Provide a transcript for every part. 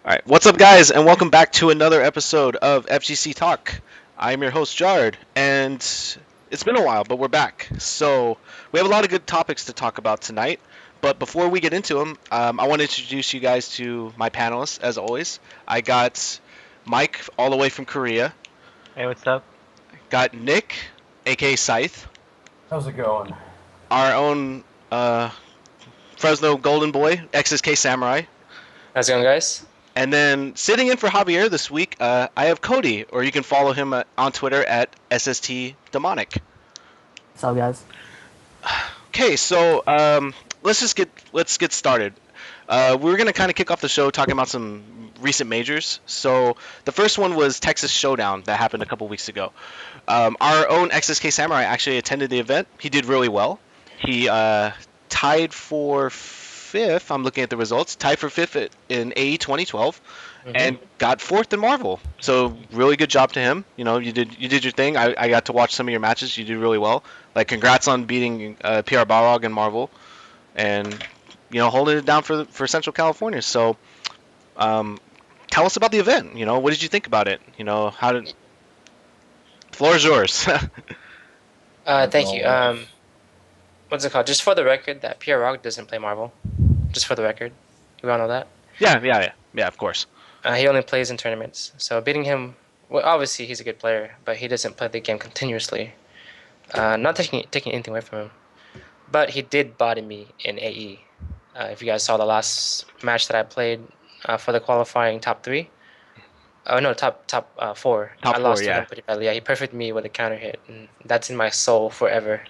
All right, what's up, guys, and welcome back to another episode of FGC Talk. I'm your host, Jard, and it's been a while, but we're back. So we have a lot of good topics to talk about tonight. But before we get into them, I want to introduce you guys to my panelists. As always, I got Mike all the way from Korea. Hey, what's up? Got Nick, aka Scythe, How's it going? our own Fresno Golden Boy, XSK Samurai. How's it going, guys? And then sitting in for Javier this week, I have Cody, or you can follow him on Twitter at SST Demonic. What's up, guys? Okay, so let's get started. We're gonna kind of kick off the show talking about some recent majors. So the first one was Texas Showdown that happened a couple weeks ago. Our own XSK Samurai actually attended the event. He did really well. He tied for fifth. I'm looking at the results. Tied for fifth in AE 2012, and got fourth in Marvel. So really good job to him. You know, you did your thing. I got to watch some of your matches. You did really well. Like, congrats on beating PR Balrog in Marvel, and holding it down for Central California. So tell us about the event. What did you think about it? How did floor is yours. Thank you. What's it called? Just for the record, that Pierre Rock doesn't play Marvel. Just for the record, we all know that. Yeah, of course. He only plays in tournaments, so beating him. Well, obviously he's a good player, but he doesn't play the game continuously. Not taking anything away from him, but he did body me in AE. If you guys saw the last match that I played for the qualifying top three. Oh no, top four. I lost to him pretty badly. Yeah, he perfected me with a counter hit, and that's in my soul forever.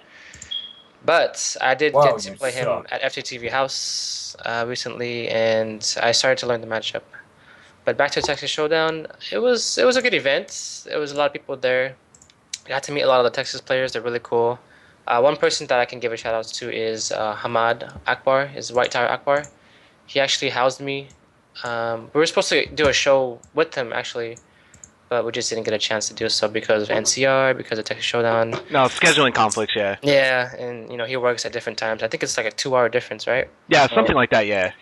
But I did get to play him at FTTV House recently, and I started to learn the matchup. But back to Texas Showdown, it was a good event. There was a lot of people there. I got to meet a lot of the Texas players. They're really cool. One person that I can give a shout out to is Hamad Akbar, is White Tower Akbar. He actually housed me. We were supposed to do a show with him actually, but we just didn't get a chance to do so because of NCR, because of Texas Showdown. No, scheduling conflicts, yeah. Yeah, and he works at different times. I think it's like a 2-hour difference, right? Yeah, something like that. Yeah.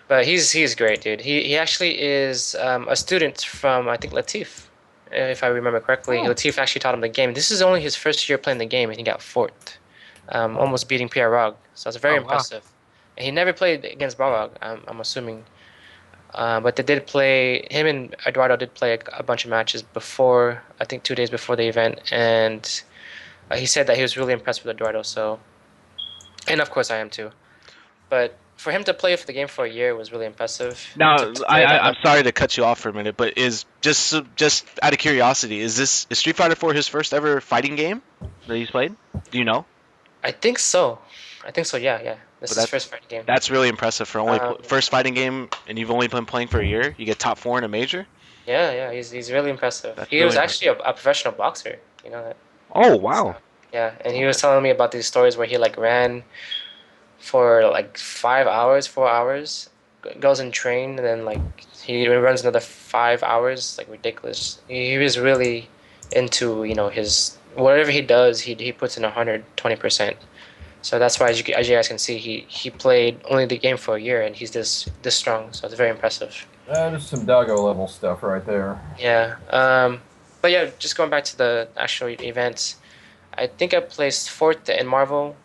But he's great, dude. He actually is a student from, I think, Latif, if I remember correctly. Latif actually taught him the game. This is only his first year playing the game, and he got fourth, almost beating Pierre Rog. So it's very impressive. Wow. And he never played against Balrog, I'm assuming. But they did play. Him and Eduardo did play a bunch of matches before. I think 2 days before the event, and he said that he was really impressed with Eduardo. So, and of course I am too. But for him to play for the game for a year was really impressive. Now, I'm sorry to cut you off for a minute, but is just out of curiosity, is Street Fighter 4 his first ever fighting game that he's played? Do you know? I think so. Yeah. This is his first fighting game. That's really impressive for only first fighting game, and you've only been playing for a year. You get top 4 in a major. Yeah. He's really impressive. He was actually a professional boxer. You know that. Oh wow. So, yeah, and he was telling me about these stories where he like ran for like 5 hours, 4 hours, goes and train, and then like he runs another 5 hours, like ridiculous. He was really into his whatever he does, he puts in 120%. So that's why, as you guys can see, he played only the game for a year, and he's this strong. So it's very impressive. That is some Doggo level stuff right there. Yeah. But yeah, just going back to the actual events, I think I placed fourth in Marvel.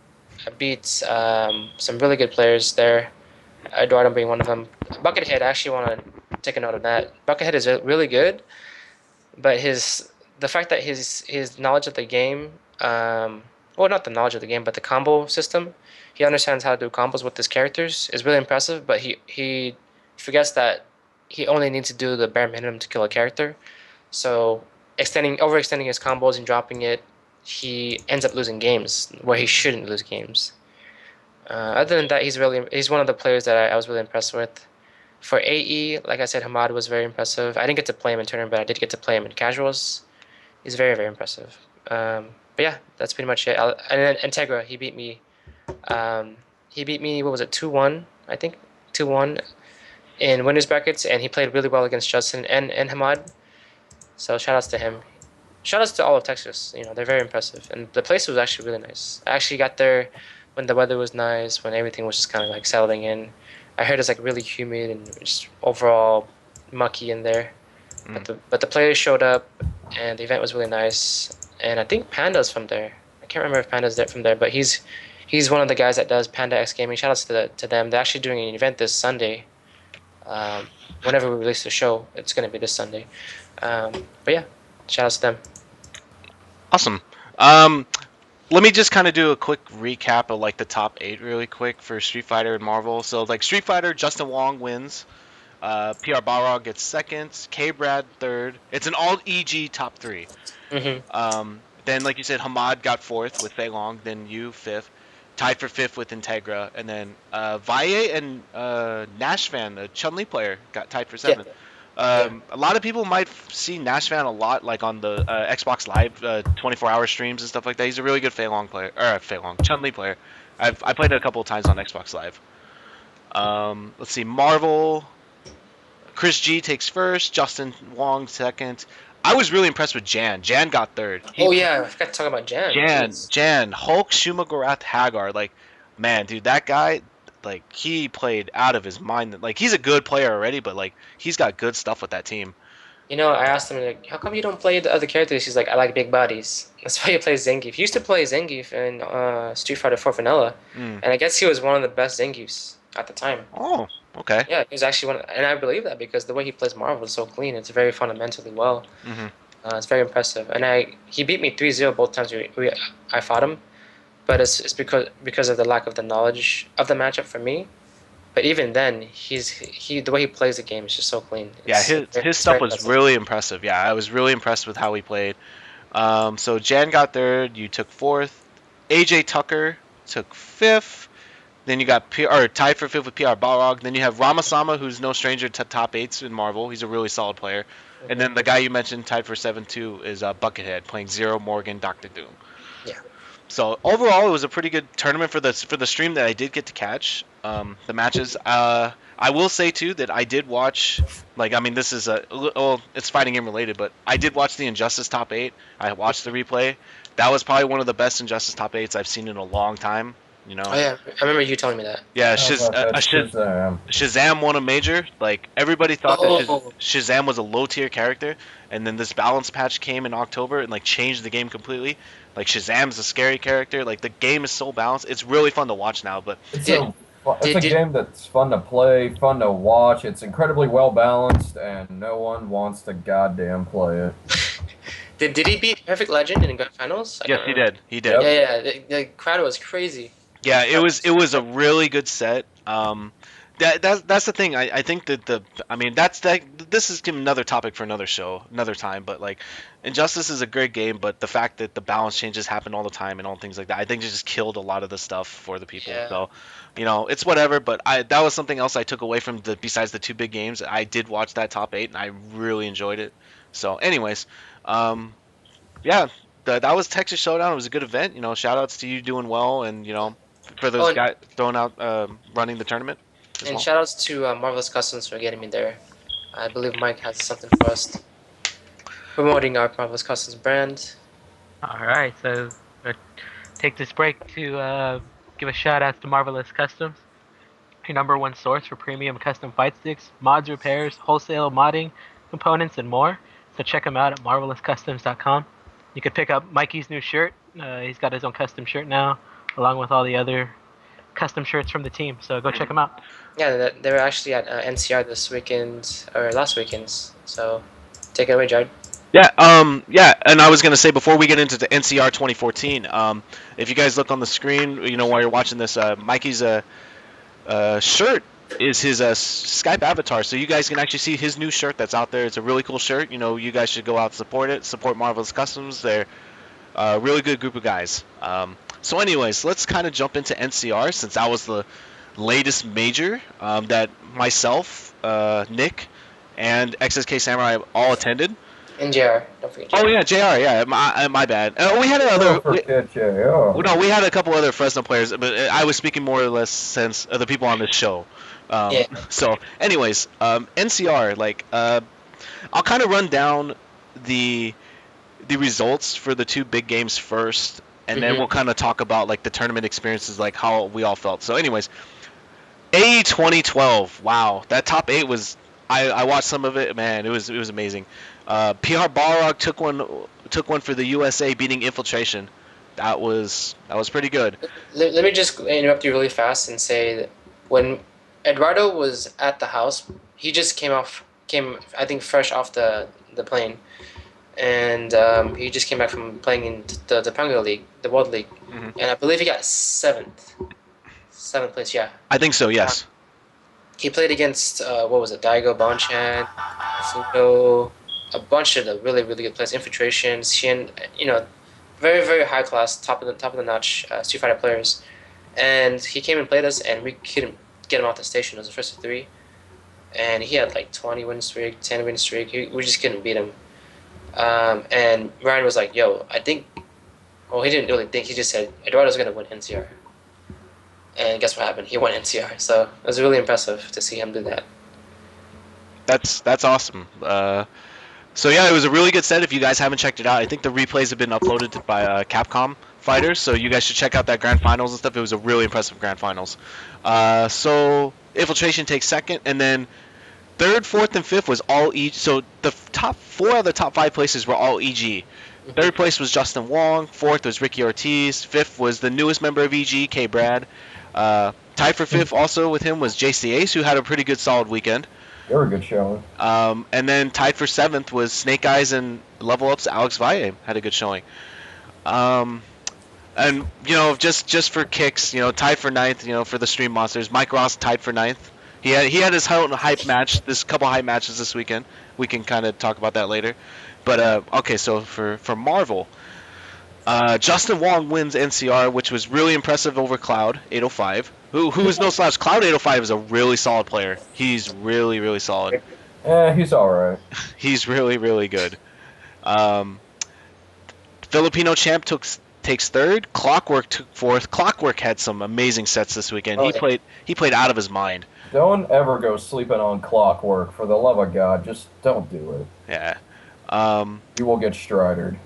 I beat some really good players there, Eduardo being one of them. Buckethead, I actually want to take a note of that. Buckethead is really good, but the fact that his knowledge of the game, well, not the knowledge of the game, but the combo system, he understands how to do combos with his characters is really impressive, but he forgets that he only needs to do the bare minimum to kill a character. So overextending his combos and dropping it, he ends up losing games where he shouldn't lose games. Other than that, he's one of the players that I was really impressed with. For AE, like I said, Hamad was very impressive. I didn't get to play him in tournament, but I did get to play him in casuals. He's very, very impressive. But yeah, that's pretty much it. And then Integra, he beat me. What was it, 2-1? I think 2-1 in winners brackets, and he played really well against Justin and Hamad. So shout outs to him. Shout outs to all of Texas. They're very impressive, and the place was actually really nice. I actually got there when the weather was nice, when everything was just kind of like settling in. I heard it's like really humid and just overall mucky in there. Mm. But the players showed up, and the event was really nice. And I think Panda's from there. I can't remember if Panda's there from there, but he's one of the guys that does Panda X Gaming. Shout outs to them. They're actually doing an event this Sunday. Um, Whenever we release the show, it's going to be this Sunday. But yeah, shout outs to them. Awesome. Let me just kind of do a quick recap of like the top 8 really quick for Street Fighter and Marvel. So like Street Fighter, Justin Wong wins. PR Balrog gets second. K Brad third. It's an all EG top 3. Then like you said, Hamad got fourth with Fei Long. Then you fifth. Tied for fifth with Integra. And then Valle and Nashvan, a Chun-Li player, got tied for seventh. A lot of people might see Nashvan a lot, like on the Xbox Live 24-hour streams and stuff like that. He's a really good Fei Long player, or Fei Long Chun-Li player. I played it a couple of times on Xbox Live. Let's see, Marvel. Chris G takes first, Justin Wong second. I was really impressed with Jan. Jan got third. I forgot to talk about Jan. Jan, Hulk Shumagorath Hagar. Like, man, dude, that guy, like, he played out of his mind. Like, he's a good player already, but like, he's got good stuff with that team. You know, I asked him, like, how come you don't play the other characters? He's like, I like big bodies. That's why he plays Zangief. He used to play Zangief in Street Fighter 4 Vanilla, and I guess he was one of the best Zangiefs at the time. Oh, okay. Yeah, he was actually one, and I believe that because the way he plays Marvel is so clean. It's very fundamentally well. It's very impressive, and he beat me 3-0 both times I fought him, but it's because of the lack of the knowledge of the matchup for me. But even then, the way he plays the game is just so clean. His stuff was really impressive. Yeah, I was really impressed with how he played. So Jan got third, you took fourth. AJ Tucker took fifth. Then you got tied for fifth with PR Balrog. Then you have Ramasama, who's no stranger to top 8s in Marvel. He's a really solid player. And then the guy you mentioned tied for 7-2 is Buckethead, playing Zero Morgan, Dr. Doom. Yeah. So overall, it was a pretty good tournament for the stream that I did get to catch. The matches. I will say too that I did watch. Like, I mean, this is it's fighting game related, but I did watch the Injustice top 8. I watched the replay. That was probably one of the best Injustice top 8s I've seen in a long time. You know. Oh yeah, I remember you telling me that. Yeah, Shazam. Shazam won a major. Like, everybody thought that Shazam was a low tier character, and then this balance patch came in October and like changed the game completely. Like, Shazam's a scary character. Like, the game is so balanced. It's really fun to watch now. But It's a game that's fun to play, fun to watch. It's incredibly well balanced, and no one wants to goddamn play it. Did he beat Perfect Legend in Grand Finals? Yes, he did. He did. Yeah. The crowd was crazy. Yeah, it was a really good set. That's the thing. I think that this is another topic for another show, another time. But like, Injustice is a great game, but the fact that the balance changes happen all the time and all things like that, I think it just killed a lot of the stuff for the people. Yeah. So, you know, it's whatever. But that was something else I took away from besides the two big games. I did watch that top 8 and I really enjoyed it. So, anyways, yeah, that was Texas Showdown. It was a good event. You know, shout outs to you doing well, and you know, for those guys throwing out running the tournament. And shout outs to Marvelous Customs for getting me there. I believe Mike has something for us promoting our Marvelous Customs brand. Alright, so we'll take this break to give a shout out to Marvelous Customs, your #1 source for premium custom fight sticks, mods, repairs, wholesale modding, components, and more. So check them out at marvelouscustoms.com. You could pick up Mikey's new shirt. He's got his own custom shirt now, along with all the other custom shirts from the team. So go check them out. Yeah, they were actually at NCR this weekend, or last weekend. So take it away, Jared. Yeah, and I was gonna say before we get into the NCR 2014, if you guys look on the screen, you know, while you're watching this, Mikey's shirt is his Skype avatar, so you guys can actually see his new shirt that's out there. It's a really cool shirt. You know, you guys should go out and support it. Support Marvelous Customs. They're a really good group of guys. So anyways, let's kind of jump into NCR, since that was the latest major that myself, Nick, and XSK Samurai all attended. And JR, don't forget JR. Oh yeah, JR, yeah, my bad. We had we had a couple other Fresno players, but I was speaking more or less since the people on this show. So anyways, NCR, like, I'll kind of run down the results for the two big games first, and then we'll kind of talk about like the tournament experiences, like how we all felt. So anyways, AE 2012, wow, that top 8 was, I watched some of it. Man, it was amazing. PR Balrog took one for the USA, beating Infiltration. That was pretty good. Let me just interrupt you really fast and say that when Eduardo was at the house, he just came I think fresh off the plane, and he just came back from playing in the Pango League, the World League, Mhm. and I believe he got seventh place. Yeah, I think so. Yes. he played against what was it, Daigo Bonchan, Futo, a bunch of the really good players, Infiltration, Xian, very very high class, top of the notch Street Fighter players, and he came and played us, and we couldn't get him off the station. It was the first of three, and he had like 20 win streak, 10 win streak. We just couldn't beat him. And Ryan was like, "Yo, I think." Well, he didn't really think. He just said Eduardo's gonna win NCR. And guess what happened? He won NCR. So it was really impressive to see him do that. That's awesome. So yeah, it was a really good set. If you guys haven't checked it out, I think the replays have been uploaded by Capcom fighters, so you guys should check out that grand finals and stuff. It was a really impressive grand finals. So Infiltration takes second, and then third, fourth, and fifth was all EG. So the top 4 of the top 5 places were all EG. Third place was Justin Wong. Fourth was Ricky Ortiz. Fifth was the newest member of EG, K. Brad. Tied for fifth also with him was JC Ace, who had a pretty good solid weekend. They were a good showing. And then tied for seventh was Snake Eyes and Level Up's Alex Valle had a good showing. And just for kicks, tied for ninth, for the Stream Monsters. Mike Ross tied for ninth. He had his hype match, this couple hype matches this weekend. We can kind of talk about that later. But okay, so for Marvel, Justin Wong wins NCR, which was really impressive over Cloud 805. Who is no slouch. Cloud 805 is a really solid player. He's really, really solid. He's alright. He's really, really good. Filipino Champ takes third. Clockwork took fourth. Clockwork had some amazing sets this weekend. He played out of his mind. Don't ever go sleeping on Clockwork. For the love of God, just don't do it. Yeah. You will get stridered.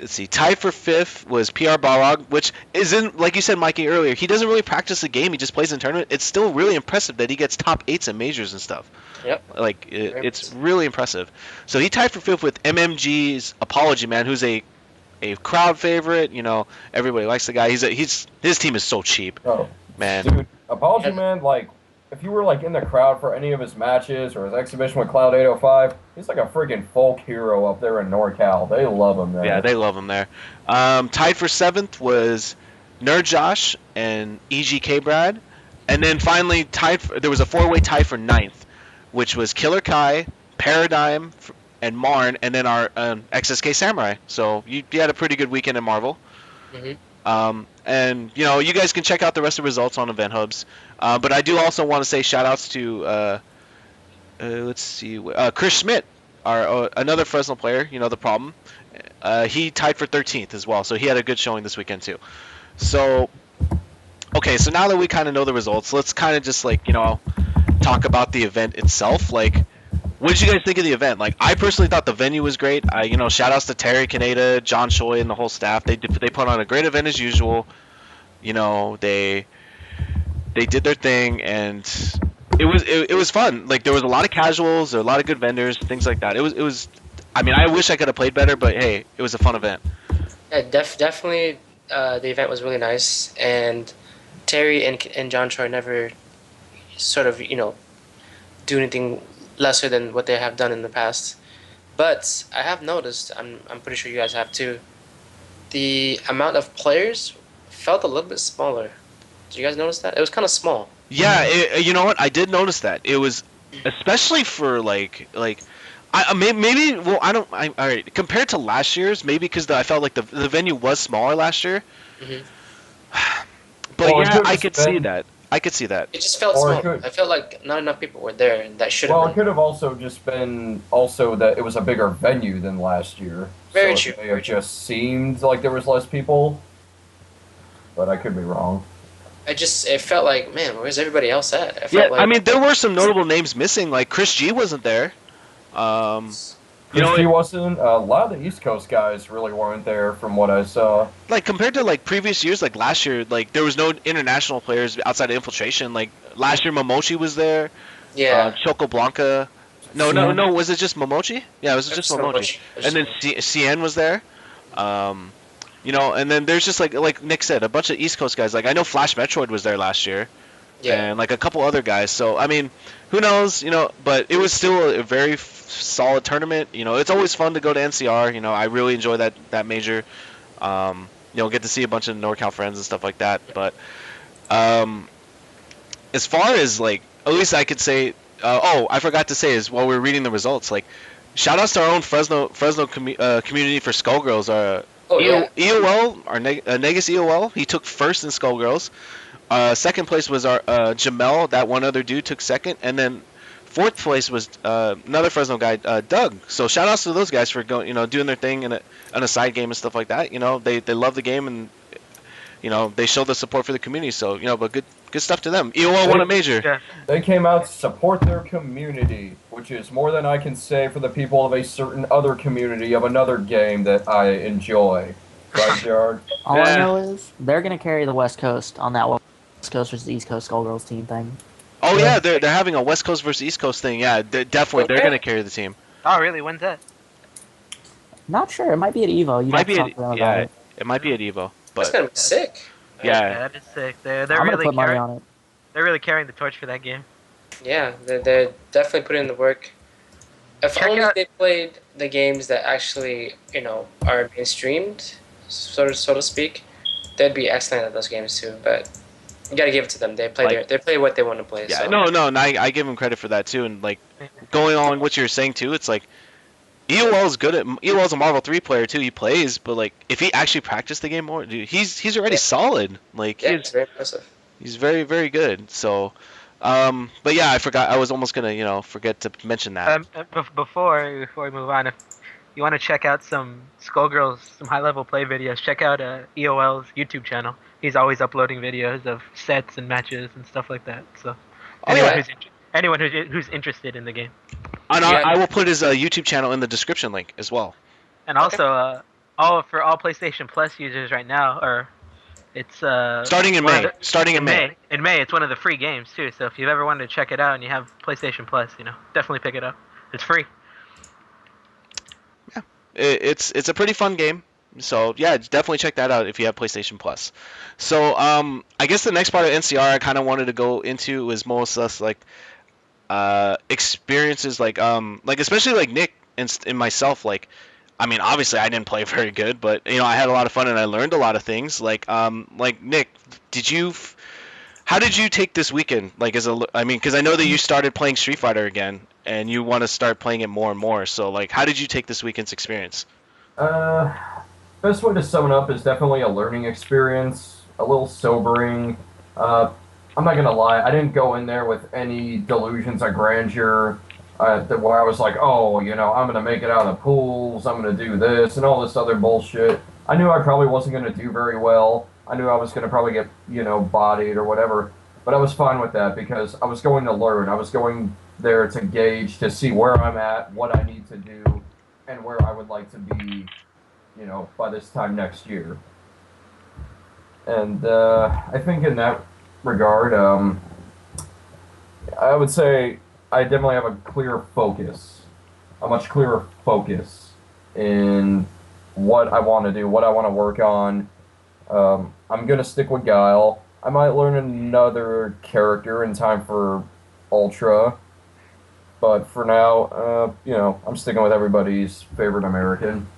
Let's see. Tied for fifth was PR Balrog, which isn't, like you said, Mikey, earlier, he doesn't really practice the game. He just plays in tournament. It's still really impressive that he gets top 8s in majors and stuff. Yep. Like, it's really impressive. So he tied for fifth with MMG's Apology Man, who's a crowd favorite. Everybody likes the guy. His team is so cheap. Oh, man. Dude, Apology Man, like, if you were, like, in the crowd for any of his matches or his exhibition with Cloud 805, he's like a freaking folk hero up there in NorCal. They love him there. Yeah, they love him there. Tied for seventh was Nerd Josh and EGK Brad. And then finally, there was a 4-way tie for ninth, which was Killer Kai, Paradigm, and Marn, and then our XSK Samurai. So you had a pretty good weekend in Marvel. Mm-hmm. And you guys can check out the rest of the results on Event Hubs. But I do also want to say shout outs to let's see, Chris Schmidt, another Fresno player. The problem. He tied for 13th as well, so he had a good showing this weekend too. So okay, so now that we kind of know the results, let's kind of just talk about the event itself. Like, what did you guys think of the event? Like, I personally thought the venue was great. Shout outs to Terry Kaneda, John Choi, and the whole staff. They put on a great event as usual. They did their thing, and it was fun. Like, there was a lot of casuals, there were a lot of good vendors, things like that. It was. I mean, I wish I could have played better, but hey, it was a fun event. Yeah, definitely. The event was really nice, and Terry and John Choi never sort of do anything lesser than what they have done in the past. But I have noticed, I'm pretty sure you guys have too, the amount of players felt a little bit smaller. Did you guys notice that? It was kind of small. Yeah, you know what? I did notice that. It was, especially for maybe. Well, all right. Compared to last year's, maybe because I felt like the venue was smaller last year. Mm-hmm. But yeah, I could see that. I could see that. It just felt small. I felt like not enough people were there, and that should have. Well, it could have also just been that it was a bigger venue than last year. Very true. It may have just seemed like there was less people, but I could be wrong. It felt like, man, where's everybody else at? I mean, there were some notable names missing. Like Chris G wasn't there. Chris G wasn't. A lot of the East Coast guys really weren't there, from what I saw. Like compared to previous years, like last year, there was no international players outside of Infiltration. Like last year, Momochi was there. Yeah. Choco Blanca. No. Was it just Momochi? Yeah, it was just Momochi. And then Cien was there. And then there's just like Nick said, a bunch of East Coast guys. Like I know Flash Metroid was there last year, Yeah. and like a couple other guys. So I mean, who knows? But it was still a very solid tournament. It's always fun to go to NCR. I really enjoy that major. Get to see a bunch of NorCal friends and stuff like that. But as far as like, at least I could say. I forgot to say is while we were reading the results, like, shout outs to our own Fresno community for Skullgirls. EOL, our Negus EOL, he took first in Skullgirls. Second place was our Jamel, that one other dude took second, and then fourth place was another Fresno guy, Doug. So shout outs to those guys for going, doing their thing on a side game and stuff like that. They love the game and they show the support for the community. So but good stuff to them. EOL won a major. Yeah. They came out to support their community, which is more than I can say for the people of a certain other community of another game that I enjoy. Right, Jared? All I know is they're going to carry the West Coast on that West Coast versus East Coast Skullgirls team thing. Oh yeah, they're having a West Coast versus East Coast thing. Yeah, they're going to carry the team. Oh really? When's that? Not sure. It might be at Evo. It might be at Evo. But That's gonna be sick. Yeah, that is sick. They're I'm really gonna put money on it. They're really carrying the torch for that game. Yeah, they're definitely putting in the work. If Check only out- they played the games that actually, are being streamed, so to speak, they'd be excellent at those games too. But you gotta give it to them. They play what they want to play. yeah, so. no, and I give them credit for that too. And like going on what you're saying too, it's like EOL's a Marvel 3 player too. He plays, but like if he actually practiced the game more, dude, he's already solid. Like Yeah, it's very impressive. he's very very good. So, but yeah, I forgot. I was almost gonna forget to mention that. Before we move on, if you want to check out some Skullgirls, some high level play videos, check out EOL's YouTube channel. He's always uploading videos of sets and matches and stuff like that. So anyone who's interested in the game. And Yeah. I will put his YouTube channel in the description link as well. And also, for all PlayStation Plus users right now, it's Starting in May. In May, it's one of the free games too. So if you've ever wanted to check it out and you have PlayStation Plus, definitely pick it up. It's free. Yeah, it's a pretty fun game. So yeah, definitely check that out if you have PlayStation Plus. So I guess the next part of NCR I kind of wanted to go into was most less like experiences like especially like Nick and myself. Like, I mean, obviously I didn't play very good, but I had a lot of fun and I learned a lot of things. Like Nick, how did you take this weekend? Like because I know that you started playing Street Fighter again and you want to start playing it more and more. So like, how did you take this weekend's experience? Best way to sum it up is definitely a learning experience, a little sobering. I'm not gonna lie, I didn't go in there with any delusions of grandeur, where I was like, oh, I'm gonna make it out of the pools, I'm gonna do this, and all this other bullshit. I knew I probably wasn't gonna do very well. I knew I was gonna probably get, bodied or whatever. But I was fine with that because I was going to learn. I was going there to gauge, to see where I'm at, what I need to do, and where I would like to be, by this time next year. And I think in that regard, I would say I definitely have a much clearer focus in what I want to do, what I want to work on. I'm going to stick with Guile. I might learn another character in time for Ultra, but for now, I'm sticking with everybody's favorite American.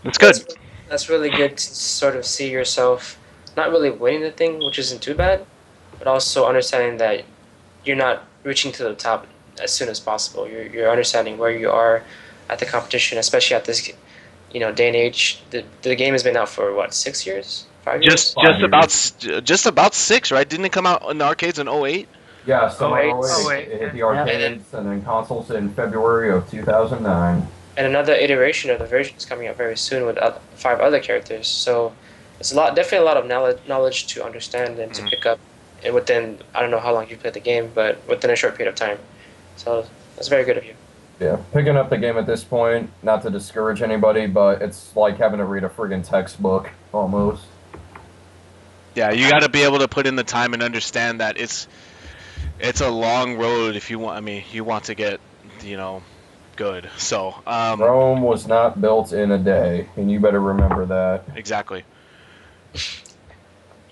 That's good. That's really good to sort of see yourself not really winning the thing, which isn't too bad, but also understanding that you're not reaching to the top as soon as possible. You're understanding where you are at the competition, especially at this day and age. The game has been out for what, 6 years, 5 years? Just about 6, right? Didn't it come out in the arcades in 08? Yeah, so 08. it hit the arcades and then consoles in February of 2009. And another iteration of the version is coming out very soon with 5 other characters. So it's definitely a lot of knowledge to understand and to pick up. And within, I don't know how long you played the game, but within a short period of time. So that's very good of you. Yeah, picking up the game at this point, not to discourage anybody, but it's like having to read a friggin' textbook, almost. Yeah, you got to be able to put in the time and understand that it's it's a long road if you want. I mean, you want to get, you know, good. So, Rome was not built in a day, and you better remember that. exactly.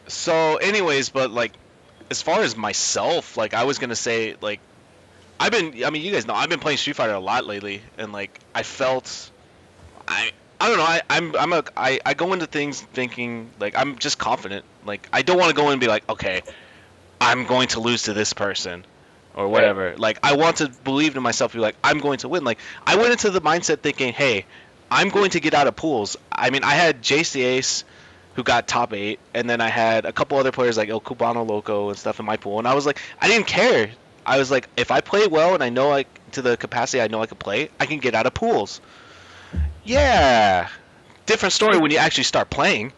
So, anyways, but like, as far as myself, like, I was gonna say, like, I mean, you guys know, I've been playing Street Fighter a lot lately, and like, I don't know, I go into things thinking, like, I'm just confident. Like, I don't want to go in and be like, okay, I'm going to lose to this person or Right. whatever. Like, I want to believe in myself, be like, I'm going to win. Like, I went into the mindset thinking, hey, I'm going to get out of pools. I mean, I had JC Ace, who got top 8, and then I had a couple other players like El Cubano Loco and stuff in my pool, and I was like, I didn't care. I was like, if I play well and I know, like, to the capacity I know I can play, I can get out of pools. Yeah, different story when you actually start playing.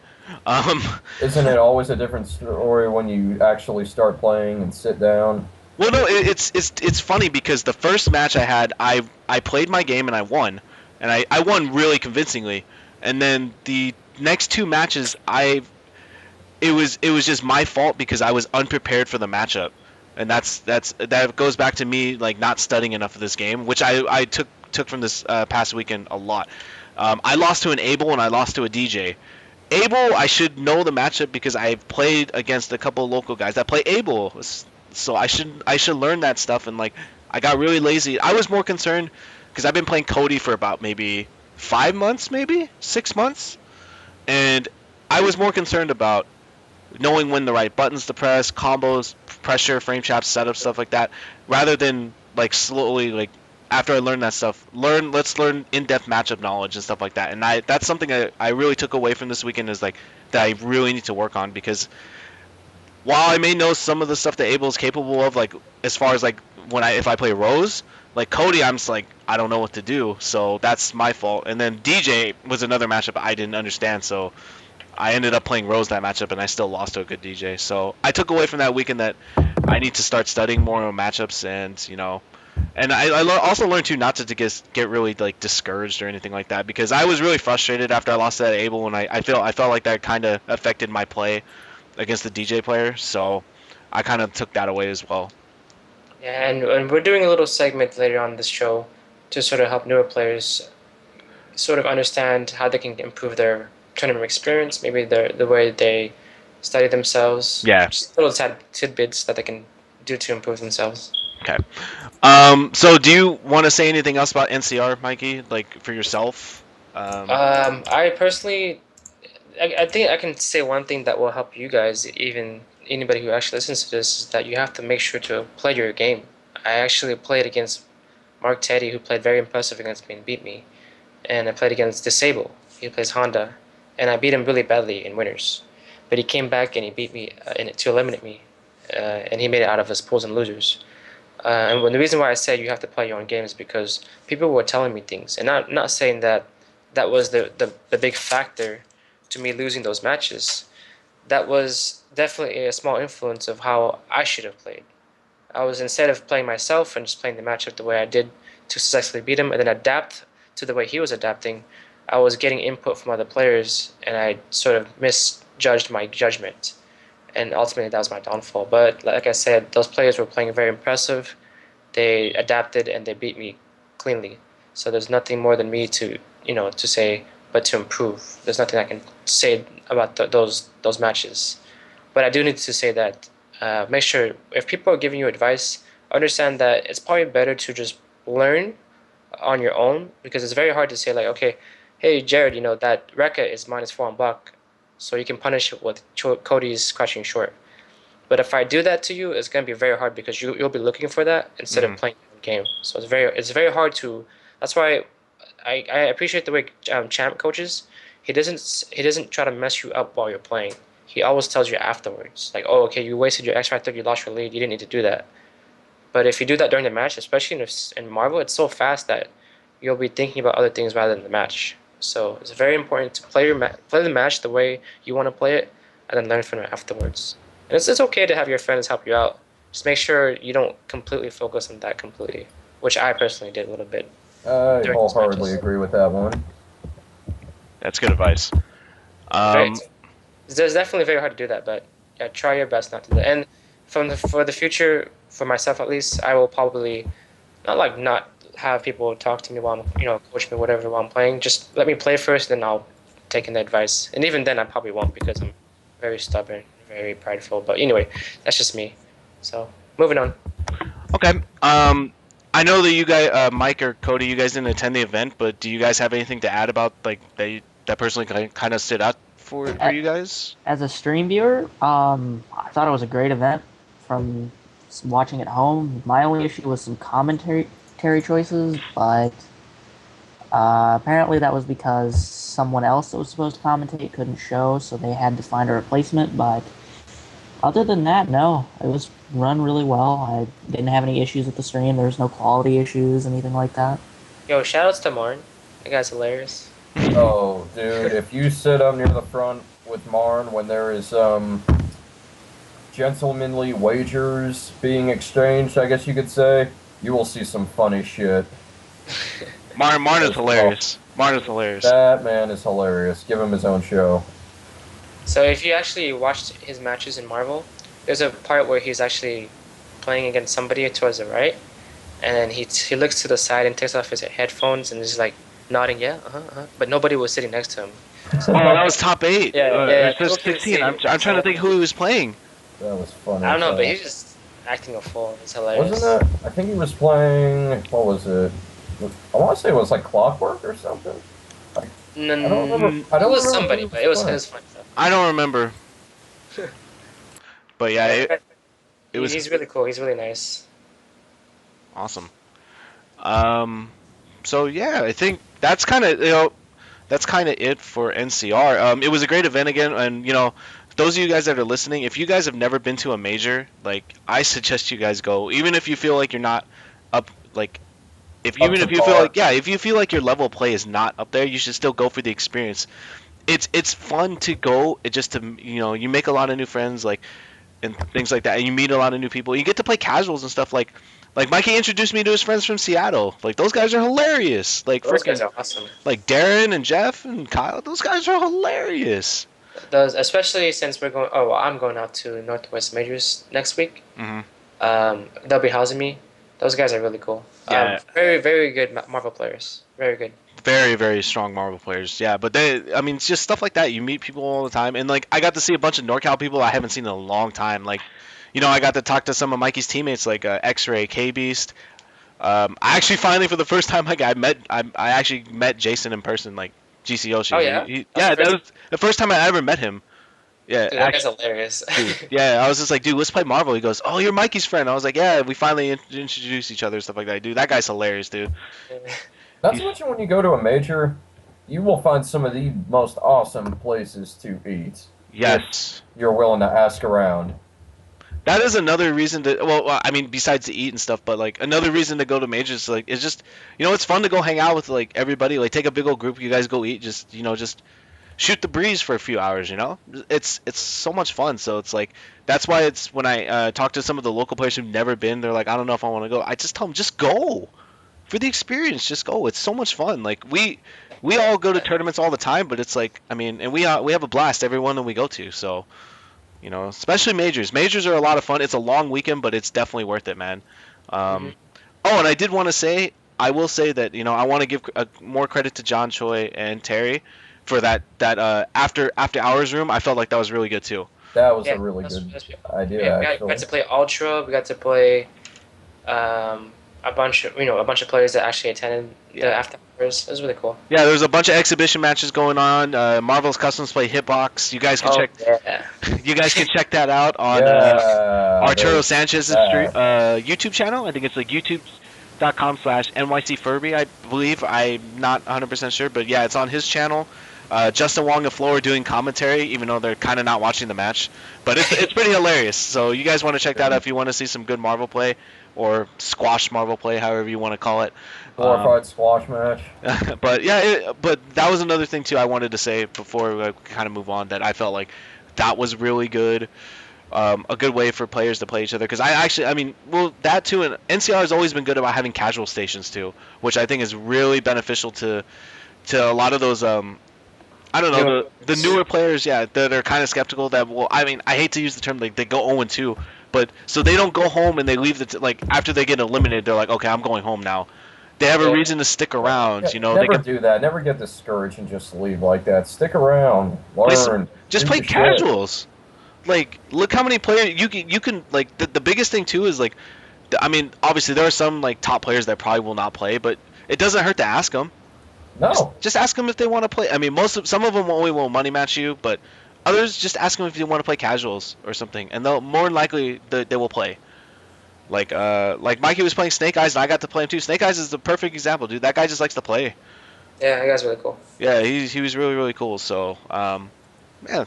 Um, Isn't it always a different story when you actually start playing and sit down? well, no, it's funny because the first match I had, I played my game and I won, and I won really convincingly, and then the next 2 matches it was just my fault because I was unprepared for the matchup, and that goes back to me like not studying enough of this game, which I took from this past weekend a lot. I lost to an Abel and I lost to a DJ. Abel, I should know the matchup because I've played against a couple of local guys that play Abel, so I should learn that stuff. And like, I got really lazy. I was more concerned because I've been playing Cody for about maybe 5 months, maybe 6 months, and I was more concerned about knowing when the right buttons to press, combos, pressure, frame traps, setup, stuff like that, rather than like slowly like after I learned that stuff, let's learn in-depth matchup knowledge and stuff like that. And that's something I really took away from this weekend is like that I really need to work on because while I may know some of the stuff that Abel is capable of, like as far as like if I play Rose, like Cody, I'm just like I don't know what to do, so that's my fault. And then DJ was another matchup I didn't understand, so I ended up playing Rose that matchup, and I still lost to a good DJ. So I took away from that weekend that I need to start studying more on matchups, and and also learned too not to get really like discouraged or anything like that because I was really frustrated after I lost that Abel, and I felt like that kind of affected my play against the DJ player. So I kind of took that away as well. Yeah, and we're doing a little segment later on this show to sort of help newer players sort of understand how they can improve their tournament experience, maybe the way they study themselves. Yeah. Just little tidbits that they can do to improve themselves. Okay. So do you want to say anything else about NCR, Mikey? Like for yourself? I personally, I think I can say one thing that will help you guys, even anybody who actually listens to this, is that you have to make sure to play your game. I actually played against Mark Teddy, who played very impressive against me and beat me. And I played against Disable. He plays Honda, and I beat him really badly in winners. But he came back and he beat me to eliminate me, and he made it out of his pools and losers. And when the reason why I said you have to play your own game is because people were telling me things, and not saying that that was the big factor to me losing those matches. That was definitely a small influence of how I should have played. I was, instead of playing myself and just playing the matchup the way I did to successfully beat him and then adapt to the way he was adapting, I was getting input from other players and I sort of misjudged my judgment. And ultimately that was my downfall. But like I said, those players were playing very impressive. They adapted and they beat me cleanly. So there's nothing more than me to say, but to improve. There's nothing I can say about those matches. But I do need to say that make sure if people are giving you advice, understand that it's probably better to just learn on your own because it's very hard to say like, okay, hey Jared, that Rekka is -4 on Buck, so you can punish it with Cody's crouching short. But if I do that to you, it's gonna be very hard because you'll be looking for that instead of playing the game. So it's very hard to. That's why I appreciate the way Champ coaches. He doesn't try to mess you up while you're playing. He always tells you afterwards, like, oh, okay, you wasted your X Factor, you lost your lead, you didn't need to do that. But if you do that during the match, especially in Marvel, it's so fast that you'll be thinking about other things rather than the match. So it's very important to play play the match the way you want to play it, and then learn from it afterwards. And it's okay to have your friends help you out. Just make sure you don't completely focus on that completely, which I personally did a little bit. I wholeheartedly agree with that one. That's good advice. It's definitely very hard to do that, but yeah, try your best not to do that. And for the future, for myself at least, I will probably not have people talk to me while I'm, coach me whatever while I'm playing. Just let me play first, then I'll take in the advice. And even then, I probably won't because I'm very stubborn, very prideful. But anyway, that's just me. So moving on. Okay. I know that you guys, Mike or Cody, you guys didn't attend the event, but do you guys have anything to add about like that personally kind of stood out for you guys? As a stream viewer, I thought it was a great event from watching at home. My only issue was some commentary choices, but apparently that was because someone else that was supposed to commentate couldn't show, so they had to find a replacement. But other than that, no, it was run really well. I didn't have any issues with the stream. There was no quality issues, anything like that. Yo, shoutouts to Marn. That guy's hilarious. Oh, dude, if you sit up near the front with Marn when there is gentlemanly wagers being exchanged, I guess you could say, you will see some funny shit. Martin is hilarious. Martin is hilarious. That man is hilarious. Give him his own show. So if you actually watched his matches in Marvel, there's a part where he's actually playing against somebody towards the right, and then he looks to the side and takes off his headphones and is like nodding, yeah, but nobody was sitting next to him. Oh, that was top 8. Yeah. It says 15. I'm trying to think who he was playing. That was funny. I don't know, but he's just acting a fool. It's hilarious. Wasn't that? I think he was playing. What was it? I want to say it was like Clockwork or something. No, I don't remember. it was somebody, but it was fun stuff. I don't remember. But yeah, it was. He's really cool. He's really nice. Awesome. So yeah, I think that's kind of it for NCR. It was a great event again, and those of you guys that are listening, if you guys have never been to a major, like I suggest you guys go, even if you feel like you're not up, like if you feel like your level of play is not up there, you should still go for the experience. It's fun to go. It just to you make a lot of new friends, like and things like that, and you meet a lot of new people. You get to play casuals and stuff like Mikey introduced me to his friends from Seattle. Like those guys are hilarious. Like those guys are awesome. Like Darren and Jeff and Kyle, those guys are hilarious. Especially since we're going. Oh, well, I'm going out to Northwest Majors next week. Mm-hmm. They'll be housing me. Those guys are really cool. Yeah. Very, very good Marvel players. Very good. Very, very strong Marvel players. Yeah, but it's just stuff like that. You meet people all the time, and like I got to see a bunch of NorCal people I haven't seen in a long time. Like, I got to talk to some of Mikey's teammates, like X-Ray, K-Beast. I actually finally, for the first time, I actually met Jason in person, like GC Yoshi. Oh yeah. That was the first time I ever met him. Yeah, dude, that guy's hilarious. Dude, yeah, I was just like, dude, let's play Marvel. He goes, oh, you're Mikey's friend. I was like, yeah, we finally introduced each other, stuff like that. Dude, that guy's hilarious, dude. Not to mention when you go to a major, you will find some of the most awesome places to eat. Yes. If you're willing to ask around. That is another reason to, besides to eat and stuff, but like another reason to go to majors, like, it's just, it's fun to go hang out with like everybody, like take a big old group, you guys go eat, just shoot the breeze for a few hours, It's so much fun. So it's like, that's why it's when I talk to some of the local players who've never been, they're like, I don't know if I want to go. I just tell them, just go. For the experience, just go. It's so much fun. Like we all go to tournaments all the time, but it's like, and we have a blast every one that we go to. So, especially majors. Majors are a lot of fun. It's a long weekend, but it's definitely worth it, man. Oh, and I did want to say, I will say that I want to give more credit to John Choi and Terry for that after hours room. I felt like that was really good too. That was a really good idea. We got to play Ultra. We got to play a bunch of players that actually attended the after hours. It was really cool. Yeah, there's a bunch of exhibition matches going on. Marvel's Customs play Hitbox. You guys can You guys can check that out on Arturo Sanchez's YouTube channel. I think it's like youtube.com/NYC I believe. I'm not 100% sure, but yeah, it's on his channel. Justin Wong and Flo are doing commentary, even though they're kind of not watching the match. But it's pretty hilarious. So you guys want to check that out if you want to see some good Marvel play, or squash Marvel play, however you want to call it. Glorified squash match. But yeah, but that was another thing too I wanted to say before we kind of move on, that I felt like that was really good. A good way for players to play each other, because that too, and NCR has always been good about having casual stations too, which I think is really beneficial to a lot of those I don't know, the newer players, that are kind of skeptical that, I hate to use the term, like they go 0-2, But so they don't go home and they leave like after they get eliminated, they're like, okay, I'm going home now. They have a Yeah. reason to stick around. Yeah, You know, never do that. Never get discouraged and just leave like that. Stick around, learn, just do play your shit. casuals. Like, look how many players you can like. The biggest thing too is like, I mean, obviously there are some like top players that probably will not play, but it doesn't hurt to ask them. No, Just ask them if they want to play. I mean, some of them only will money match you, but others just ask them if they want to play casuals or something, and they'll more than likely they will play. Like Mikey was playing Snake Eyes, and I got to play him too. Snake Eyes is the perfect example, dude. That guy just likes to play. Yeah, that guy's really cool. Yeah, he was really cool. So yeah,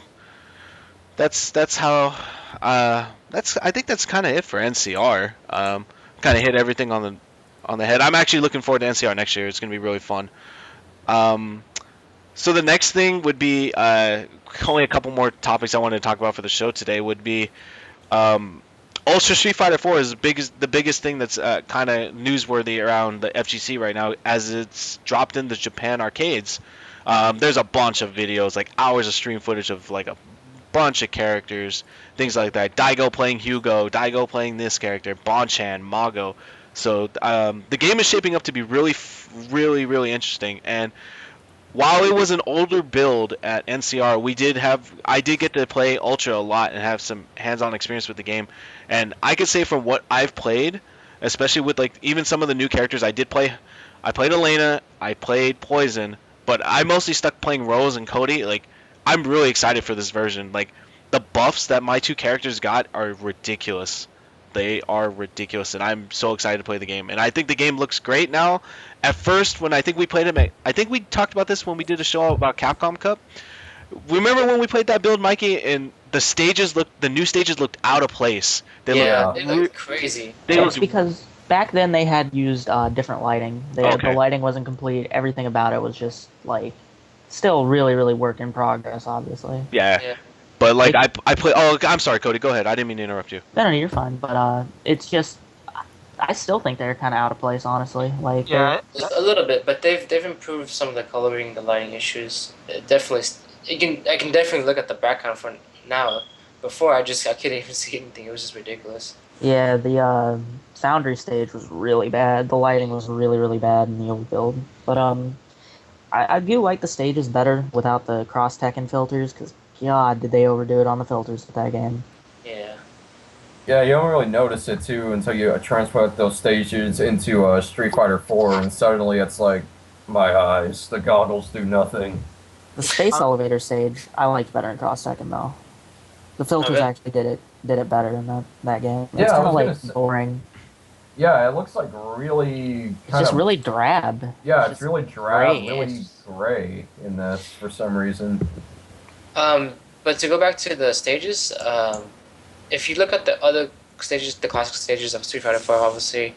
that's how I think that's kind of it for NCR. Kind of hit everything on the head. I'm actually looking forward to NCR next year. It's gonna be really fun. So the next thing would be only a couple more topics I wanted to talk about for the show today would be Ultra Street Fighter 4 is the biggest thing that's kind of newsworthy around the FGC right now, as it's dropped into Japan arcades. There's a bunch of videos, like hours of stream footage of like a bunch of characters, things like that. Daigo playing Hugo, Daigo playing this character, Bonchan, Mago. So the game is shaping up to be really interesting. And while it was an older build at NCR, I did get to play Ultra a lot and have some hands-on experience with the game. And I could say from what I've played, especially with like even some of the new characters I played Elena, I played Poison, but I mostly stuck playing Rose and Cody. Like, I'm really excited for this version. Like, the buffs that my two characters got are ridiculous. They are ridiculous, and I'm so excited to play the game. And I think the game looks great now. At first, when I think we played it, I think we talked about this when we did a show about Capcom Cup. Remember when we played that build, Mikey, and the new stages looked out of place. They looked look crazy. It's because back then they had used different lighting. The lighting wasn't complete. Everything about it was just like still really work in progress, obviously. Yeah. But like I play. Oh, I'm sorry, Cody. Go ahead. I didn't mean to interrupt you. No, you're fine. But it's just I still think they're kind of out of place, honestly. Like Yeah, Just a little bit, but they've improved some of the coloring, the lighting issues. Definitely, I can definitely look at the background for now. Before I couldn't even see anything. It was just ridiculous. yeah, the Foundry stage was really bad. The lighting was really bad in the old build. But I do like the stages better without the cross Tekken filters, because God, did they overdo it on the filters with that game. Yeah. yeah, you don't really notice it too until you transport those stages into Street Fighter 4, and suddenly it's like, my eyes, the goggles do nothing. The space elevator stage I liked better in cross Tekken though. The filters actually did it better in that game. It's kind of like boring. Yeah, it looks like really It's just really drab. Yeah, it's really drab, gray. really gray in this for some reason. But to go back to the stages, if you look at the other stages, the classic stages of Street Fighter 4, obviously,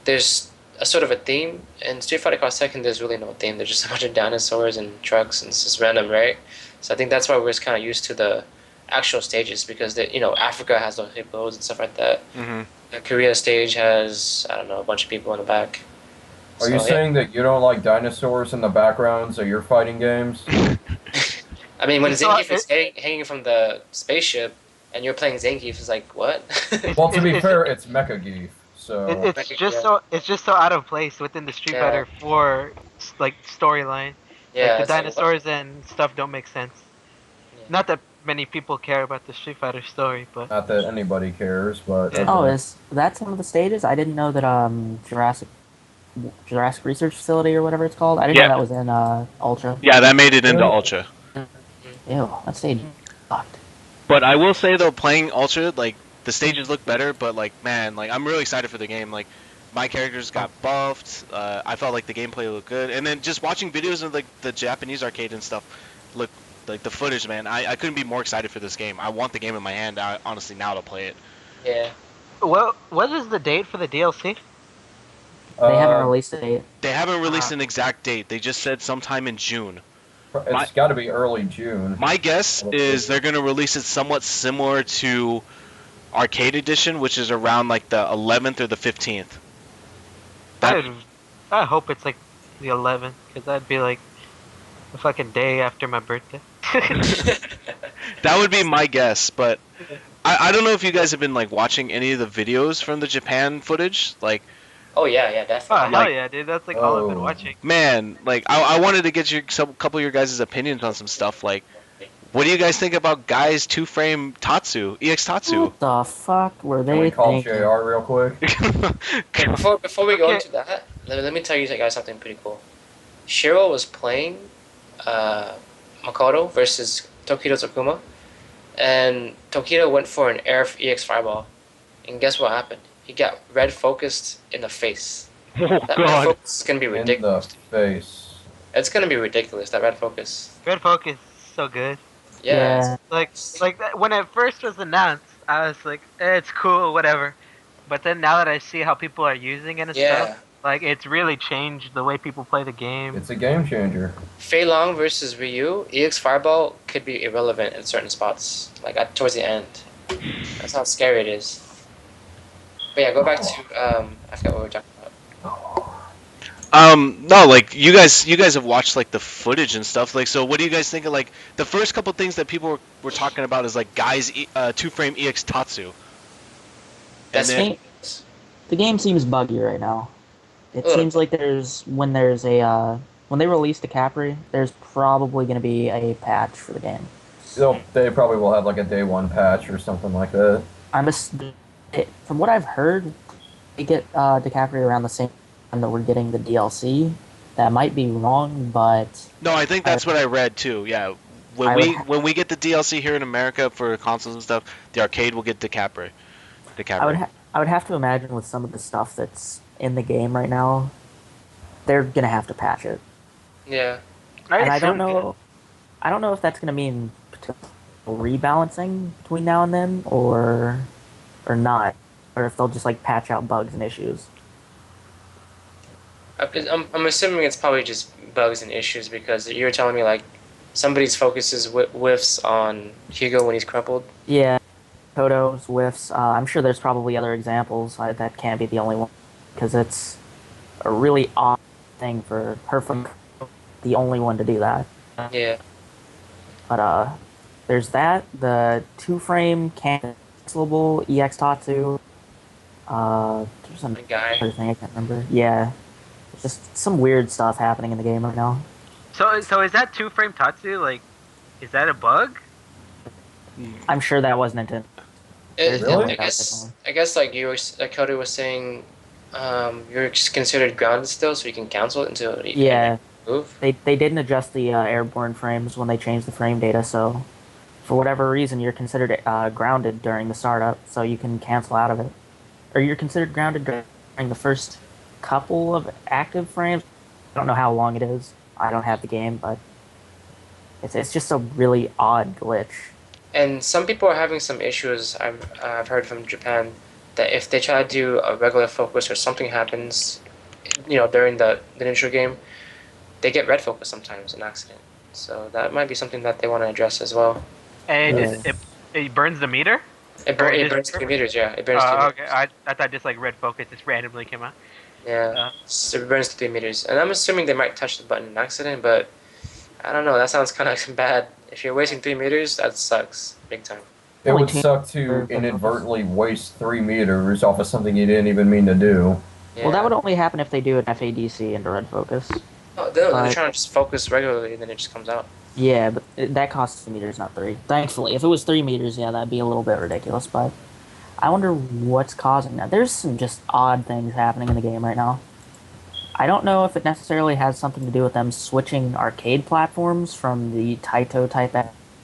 there's a sort of a theme. In Street Fighter Cross Tekken, there's really no theme. There's just a bunch of dinosaurs and trucks, and it's just random, right? So I think that's why we're just kind of used to the actual stages, because Africa has those hippos and stuff like that. Mm-hmm. The Korea stage has, I don't know, a bunch of people in the back. Are you saying that you don't like dinosaurs in the backgrounds of your fighting games? I mean, when Zangief is hanging from the spaceship and you're playing Zangief, it's like, what? Well, to be fair, it's Mecha Geef, so... It's just so out of place within the Street Fighter 4 like storyline. Yeah, like the dinosaurs and stuff don't make sense. Yeah. Not that many people care about the Street Fighter story, but not that anybody cares, but... Yeah. Oh, is that some of the stages? I didn't know that Jurassic Research Facility or whatever it's called. I didn't know that was in Ultra. Yeah, that made it into Ultra. Ew, that stage fucked. But I will say though, playing Ultra, like the stages look better, but like man, like I'm really excited for the game. Like my characters got buffed. I felt like the gameplay looked good, and then just watching videos of like the Japanese arcade and stuff, look like the footage, man. I couldn't be more excited for this game. I want the game in my hand, honestly, now to play it. Yeah. Well, what is the date for the DLC? They haven't released a date. They haven't released an exact date. They just said sometime in June. It's got to be early June. My guess is they're going to release it somewhat similar to Arcade Edition, which is around like the 11th or the 15th. I hope it's like the 11th, because that'd be like a fucking day after my birthday. That would be my guess, but I don't know if you guys have been like watching any of the videos from the Japan footage. Like, Oh yeah, Oh definitely. hell Like- yeah, dude! That's like all I've been Oh. watching. man, like I wanted to get some couple of your guys' opinions on some stuff. Like, what do you guys think about Guy's two-frame Tatsu, EX Tatsu? What the fuck were Can we they call thinking? JR real quick? Okay, before we go Okay. into that, let me tell you guys something pretty cool. Shiro was playing Makoto versus Tokido Tsukuma, and Tokido went for an air EX fireball, and guess what happened? He got red focused in the face. Oh That red god. focus is gonna be In the ridiculous. face. It's gonna be ridiculous. That red focus. Red Focus is so good. Yeah. Like that, when it first was announced, I was like, it's cool, whatever. But then now that I see how people are using it and Yeah. stuff, like it's really changed the way people play the game. It's a game changer. Fei Long versus Ryu, EX Fireball could be irrelevant in certain spots, like towards the end. That's how scary it is. But yeah, go back to I forgot what we were talking about. No, like you guys have watched like the footage and stuff. Like, so what do you guys think of like the first couple things that people were talking about is like Guy's two-frame EX Tatsu. And That's then, The game seems buggy right now. It Ugh. seems like when they release the Capri, there's probably going to be a patch for the game. They probably will have like a day one patch or something like that. From what I've heard, they get DiCaprio around the same time that we're getting the DLC. That might be wrong, but no, I think that's what I read too. Yeah, I would ha- when we get the DLC here in America for consoles and stuff, the arcade will get DiCaprio. I would have to imagine with some of the stuff that's in the game right now, they're gonna have to patch it. Yeah. And I don't assume know. I don't know if that's gonna mean potential rebalancing between now and then, or not, or if they'll just like patch out bugs and issues. I'm assuming it's probably just bugs and issues because you were telling me like somebody's focus is whiffs on Hugo when he's crumpled. Yeah, Kodos, whiffs. I'm sure there's probably other examples. That can't be the only one because it's a really odd thing for her from the only one to do that. Yeah. But there's that. The two-frame cancelable EX Tatsu. There's The guy. another thing I can't remember. Yeah, just some weird stuff happening in the game right now. So is that two-frame Tatsu like? Is that a bug? I'm sure that wasn't intended. Really? I guess like Cody was saying, you're considered grounded still, so you can cancel it until you Yeah, move. they didn't adjust the airborne frames when they changed the frame data, so for whatever reason you're considered grounded during the startup, so you can cancel out of it. Or you're considered grounded during the first couple of active frames. I don't know how long it is. I don't have the game, but it's just a really odd glitch. And some people are having some issues. I've heard from Japan that if they try to do a regular focus or something happens, during the initial game, they get red focus sometimes in accident. So that might be something that they want to address as well. And Yeah. it burns the meter? It Or it burns just- 2 meters, yeah. It burns 2 Oh, meters. okay. I thought just like red focus just randomly came out. Yeah. So it burns 3 meters. And I'm assuming they might touch the button in accident, but I don't know. That sounds kind of bad. If you're wasting 3 meters, that sucks. Big time. It Only would two- suck to inadvertently waste 3 meters off of something you didn't even mean to do. Yeah. Well, that would only happen if they do an FADC into red focus. Oh, they're but- trying to just focus regularly, and then it just comes out. Yeah, but that costs 2 meters, not 3. Thankfully, if it was 3 meters, yeah, that'd be a little bit ridiculous. But I wonder what's causing that. There's some just odd things happening in the game right now. I don't know if it necessarily has something to do with them switching arcade platforms from the Taito Type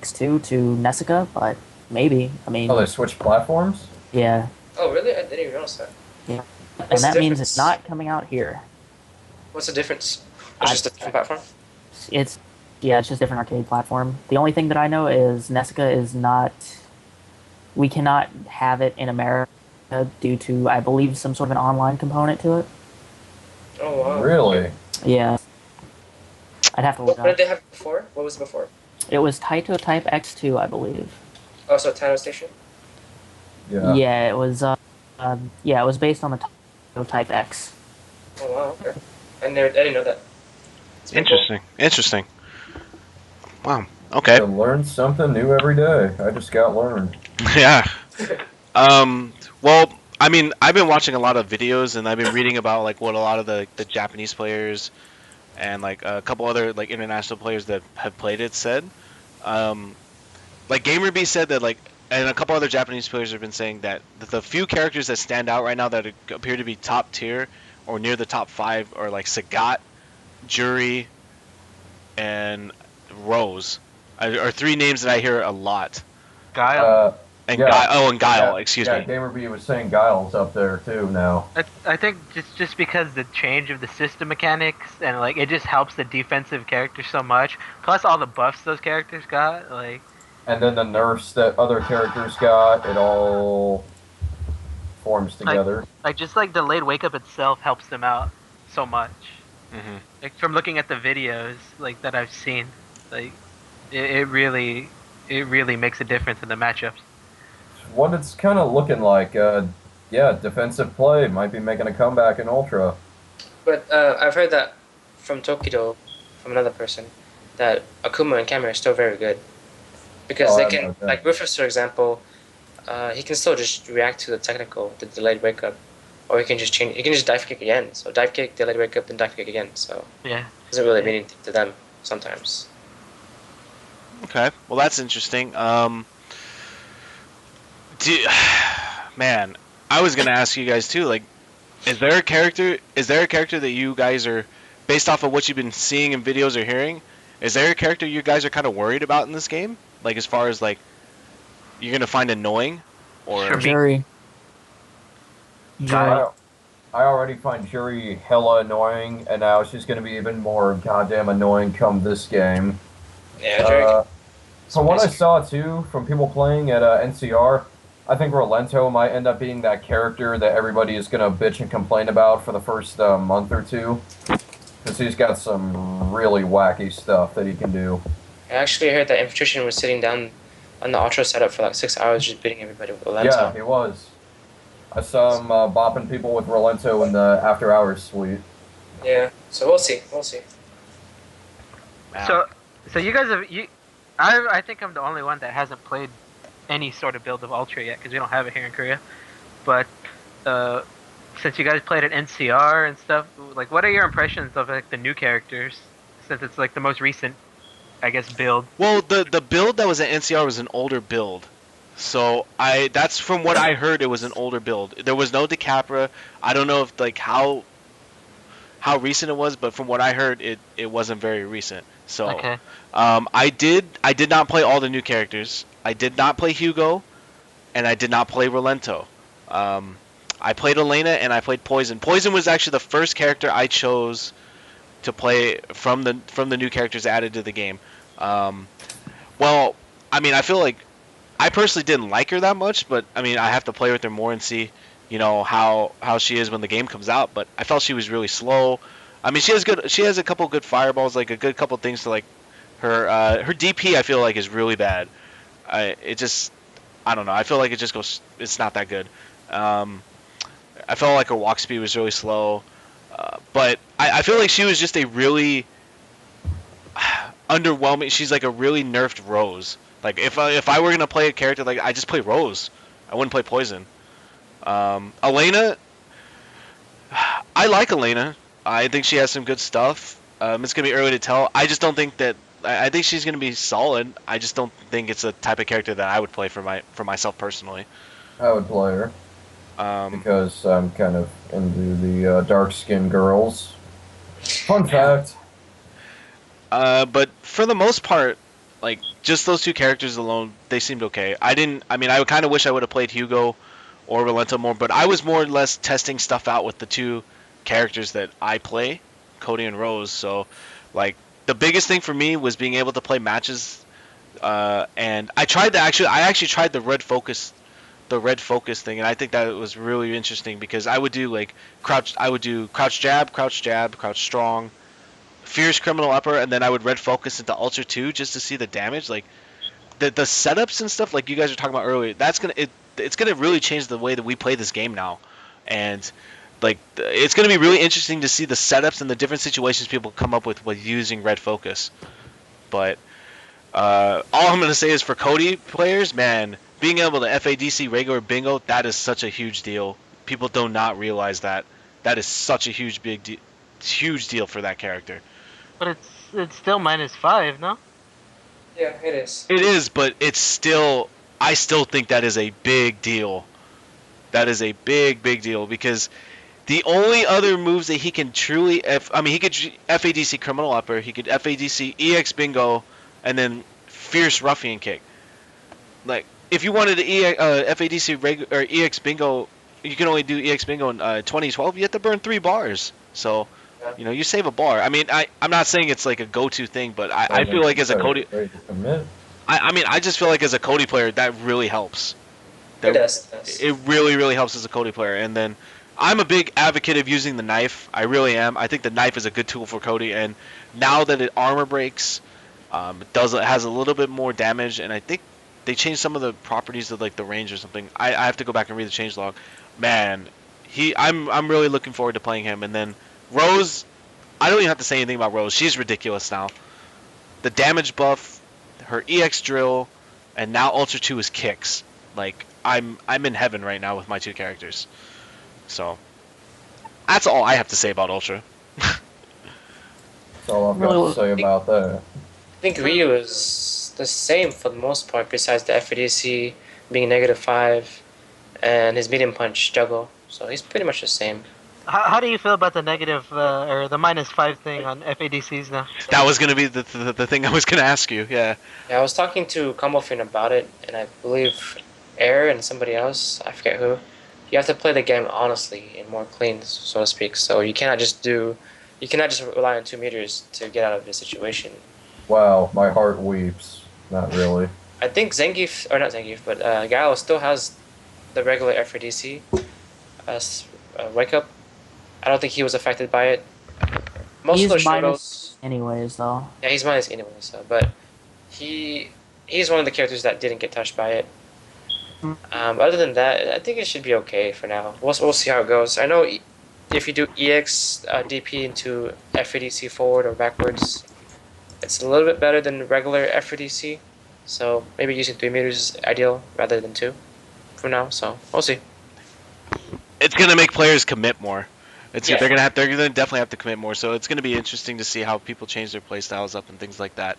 X2 to Nessica, but maybe. I mean, Oh, they switched platforms? yeah. Oh, really? I didn't even notice that. And What's the that means difference? it's not coming out here. What's the difference? It's just a different platform? It's just a different arcade platform. The only thing that I know is Nessica is not. We cannot have it in America due to, I believe, some sort of an online component to it. Oh, wow. Really? Yeah. I'd have to look What did up. they have before? What was it before? It was Taito Type X2, I believe. Oh, so Tano Station? Yeah. Yeah, it was. It was based on the Taito Type X. Oh, wow, okay. I didn't know that. It's pretty cool. Interesting. Wow. Okay. You learn something new every day. I just got learned. Yeah. Well, I mean, I've been watching a lot of videos and I've been reading about like what a lot of the Japanese players and like a couple other like international players that have played it said. Um, like GamerBee said that like, and a couple other Japanese players have been saying that the few characters that stand out right now that appear to be top tier or near the top 5 are like Sagat, Jury, and Rose, are 3 names that I hear a lot. Guile. And Yeah. and Guile, excuse me. GamerBee was saying Guile's up there too now. I think just because the change of the system mechanics and like it just helps the defensive characters so much. Plus all the buffs those characters got, like. And then the nerfs that other characters got, it all forms together. Like just like delayed wake up itself helps them out so much. Mm-hmm. Like from looking at the videos like that I've seen, like it really makes a difference in the matchups. What it's kind of looking like, defensive play might be making a comeback in Ultra. But I've heard that from Tokido, from another person, that Akuma and Kami are still very good. Because they can, like Rufus, for example, he can still just react to the delayed wake up. Or he can just change, he can just dive kick again. So dive kick, delayed wake up, then dive kick again. So yeah, it doesn't really mean anything to them sometimes. Okay, well that's interesting. Man, I was gonna ask you guys too. Like, is there a character that you guys are, based off of what you've been seeing in videos or hearing, is there a character you guys are kind of worried about in this game? Like, as far as like, you're gonna find annoying, or Jury. I already find Jury hella annoying, and now she's going to be even more goddamn annoying come this game. Yeah, Jury. From what I saw too, from people playing at NCR, I think Rolento might end up being that character that everybody is going to bitch and complain about for the first month or two. Because he's got some really wacky stuff that he can do. I actually heard that Infiltration was sitting down on the Ultra setup for like 6 hours just beating everybody with Rolento. Yeah, he was. I saw him bopping people with Rolento in the after hours suite. Yeah, so we'll see. wow. So you guys I think I'm the only one that hasn't played any sort of build of Ultra yet because we don't have it here in Korea. But since you guys played at NCR and stuff, like what are your impressions of like the new characters since it's like the most recent, I guess, build? Well, the build that was at NCR was an older build. So that's from what I heard, it was an older build. There was no Decapra. I don't know if like how recent it was, but from what I heard, it wasn't very recent. So Okay. I did not play all the new characters. I did not play Hugo, and I did not play Rolento. I played Elena and I played Poison. Poison was actually the first character I chose to play from the new characters added to the game. Well, I mean, I feel like I personally didn't like her that much, but I mean, I have to play with her more and see, you know, how she is when the game comes out. But I felt she was really slow. I mean, she has a couple good fireballs, like a good couple things to like her DP. I feel like is really bad. I don't know. I feel like it just goes. It's not that good. I felt like her walk speed was really slow, but I feel like she was just a really underwhelming. She's like a really nerfed Rose. Like if I were gonna play a character, like I just play Rose. I wouldn't play Poison. Elena, I like Elena. I think she has some good stuff. It's gonna be early to tell. I just don't think that. I think she's gonna be solid. I just don't think it's a type of character that I would play for myself personally. I would play her. Because I'm kind of into the dark-skinned girls. Fun fact. But for the most part, like just those 2 characters alone, they seemed okay. I mean, I kind of wish I would have played Hugo or Rolento more, but I was more or less testing stuff out with the 2 characters that I play, Cody and Rose. So, like the biggest thing for me was being able to play matches, and I actually tried the red focus thing, and I think that was really interesting because I would do like crouch jab, crouch strong, fierce criminal upper, and then I would red focus into ultra 2 just to see the damage. Like the setups and stuff like you guys were talking about earlier, it's gonna really change the way that we play this game now, and like it's gonna be really interesting to see the setups and the different situations people come up with using red focus. But all I'm gonna say is for Cody players, man, being able to FADC regular bingo, that is such a huge deal. People do not realize that. That is such a huge deal for that character. But it's still -5, no? Yeah, it is. It is, but it's still. I still think that is a big deal. That is a big deal because the only other moves that he can truly, he could FADC Criminal Upper, he could FADC EX Bingo, and then Fierce Ruffian Kick. Like, if you wanted to FADC or EX Bingo, you can only do EX Bingo in 2012. You have to burn 3 bars. So, you save a bar. I mean, I'm not saying it's like a go-to thing, but I feel like as a Cody, I just feel like as a Cody player, that really helps. It does. It really helps as a Cody player. And then I'm a big advocate of using the knife. I really am. I think the knife is a good tool for Cody. And now that it armor breaks, it has a little bit more damage. And I think they changed some of the properties of like the range or something. I have to go back and read the changelog. Man, I'm really looking forward to playing him. And then Rose, I don't even have to say anything about Rose. She's ridiculous now. The damage buff, her EX drill, and now Ultra 2 is kicks. Like, I'm in heaven right now with my 2 characters. So that's all I have to say about Ultra. That's all I've got to say about that. I think Ryu is the same for the most part, besides the FADC being -5 and his medium punch juggle. So he's pretty much the same. How do you feel about the negative or the -5 thing on FADCs now? That was gonna be the thing I was gonna ask you. Yeah. Yeah, I was talking to Combo Fin about it, and I believe Air and somebody else, I forget who. You have to play the game honestly and more clean, so to speak. So you cannot just rely on 2 meters to get out of the situation. Wow, my heart weeps. Not really. I think Zangief, or not Zangief, but Gallo still has the regular FADC wake up. I don't think he was affected by it. Most He's of the minus anyways, though. yeah, he's minus anyway. So, but he's one of the characters that didn't get touched by it. Other than that, I think it should be okay for now. We'll see how it goes. I know if you do EX DP into FADC forward or backwards, it's a little bit better than regular FADC. So maybe using 3 meters is ideal rather than 2 for now. So we'll see. It's gonna make players commit more. Yeah. They're gonna definitely have to commit more. So it's gonna be interesting to see how people change their play styles up and things like that.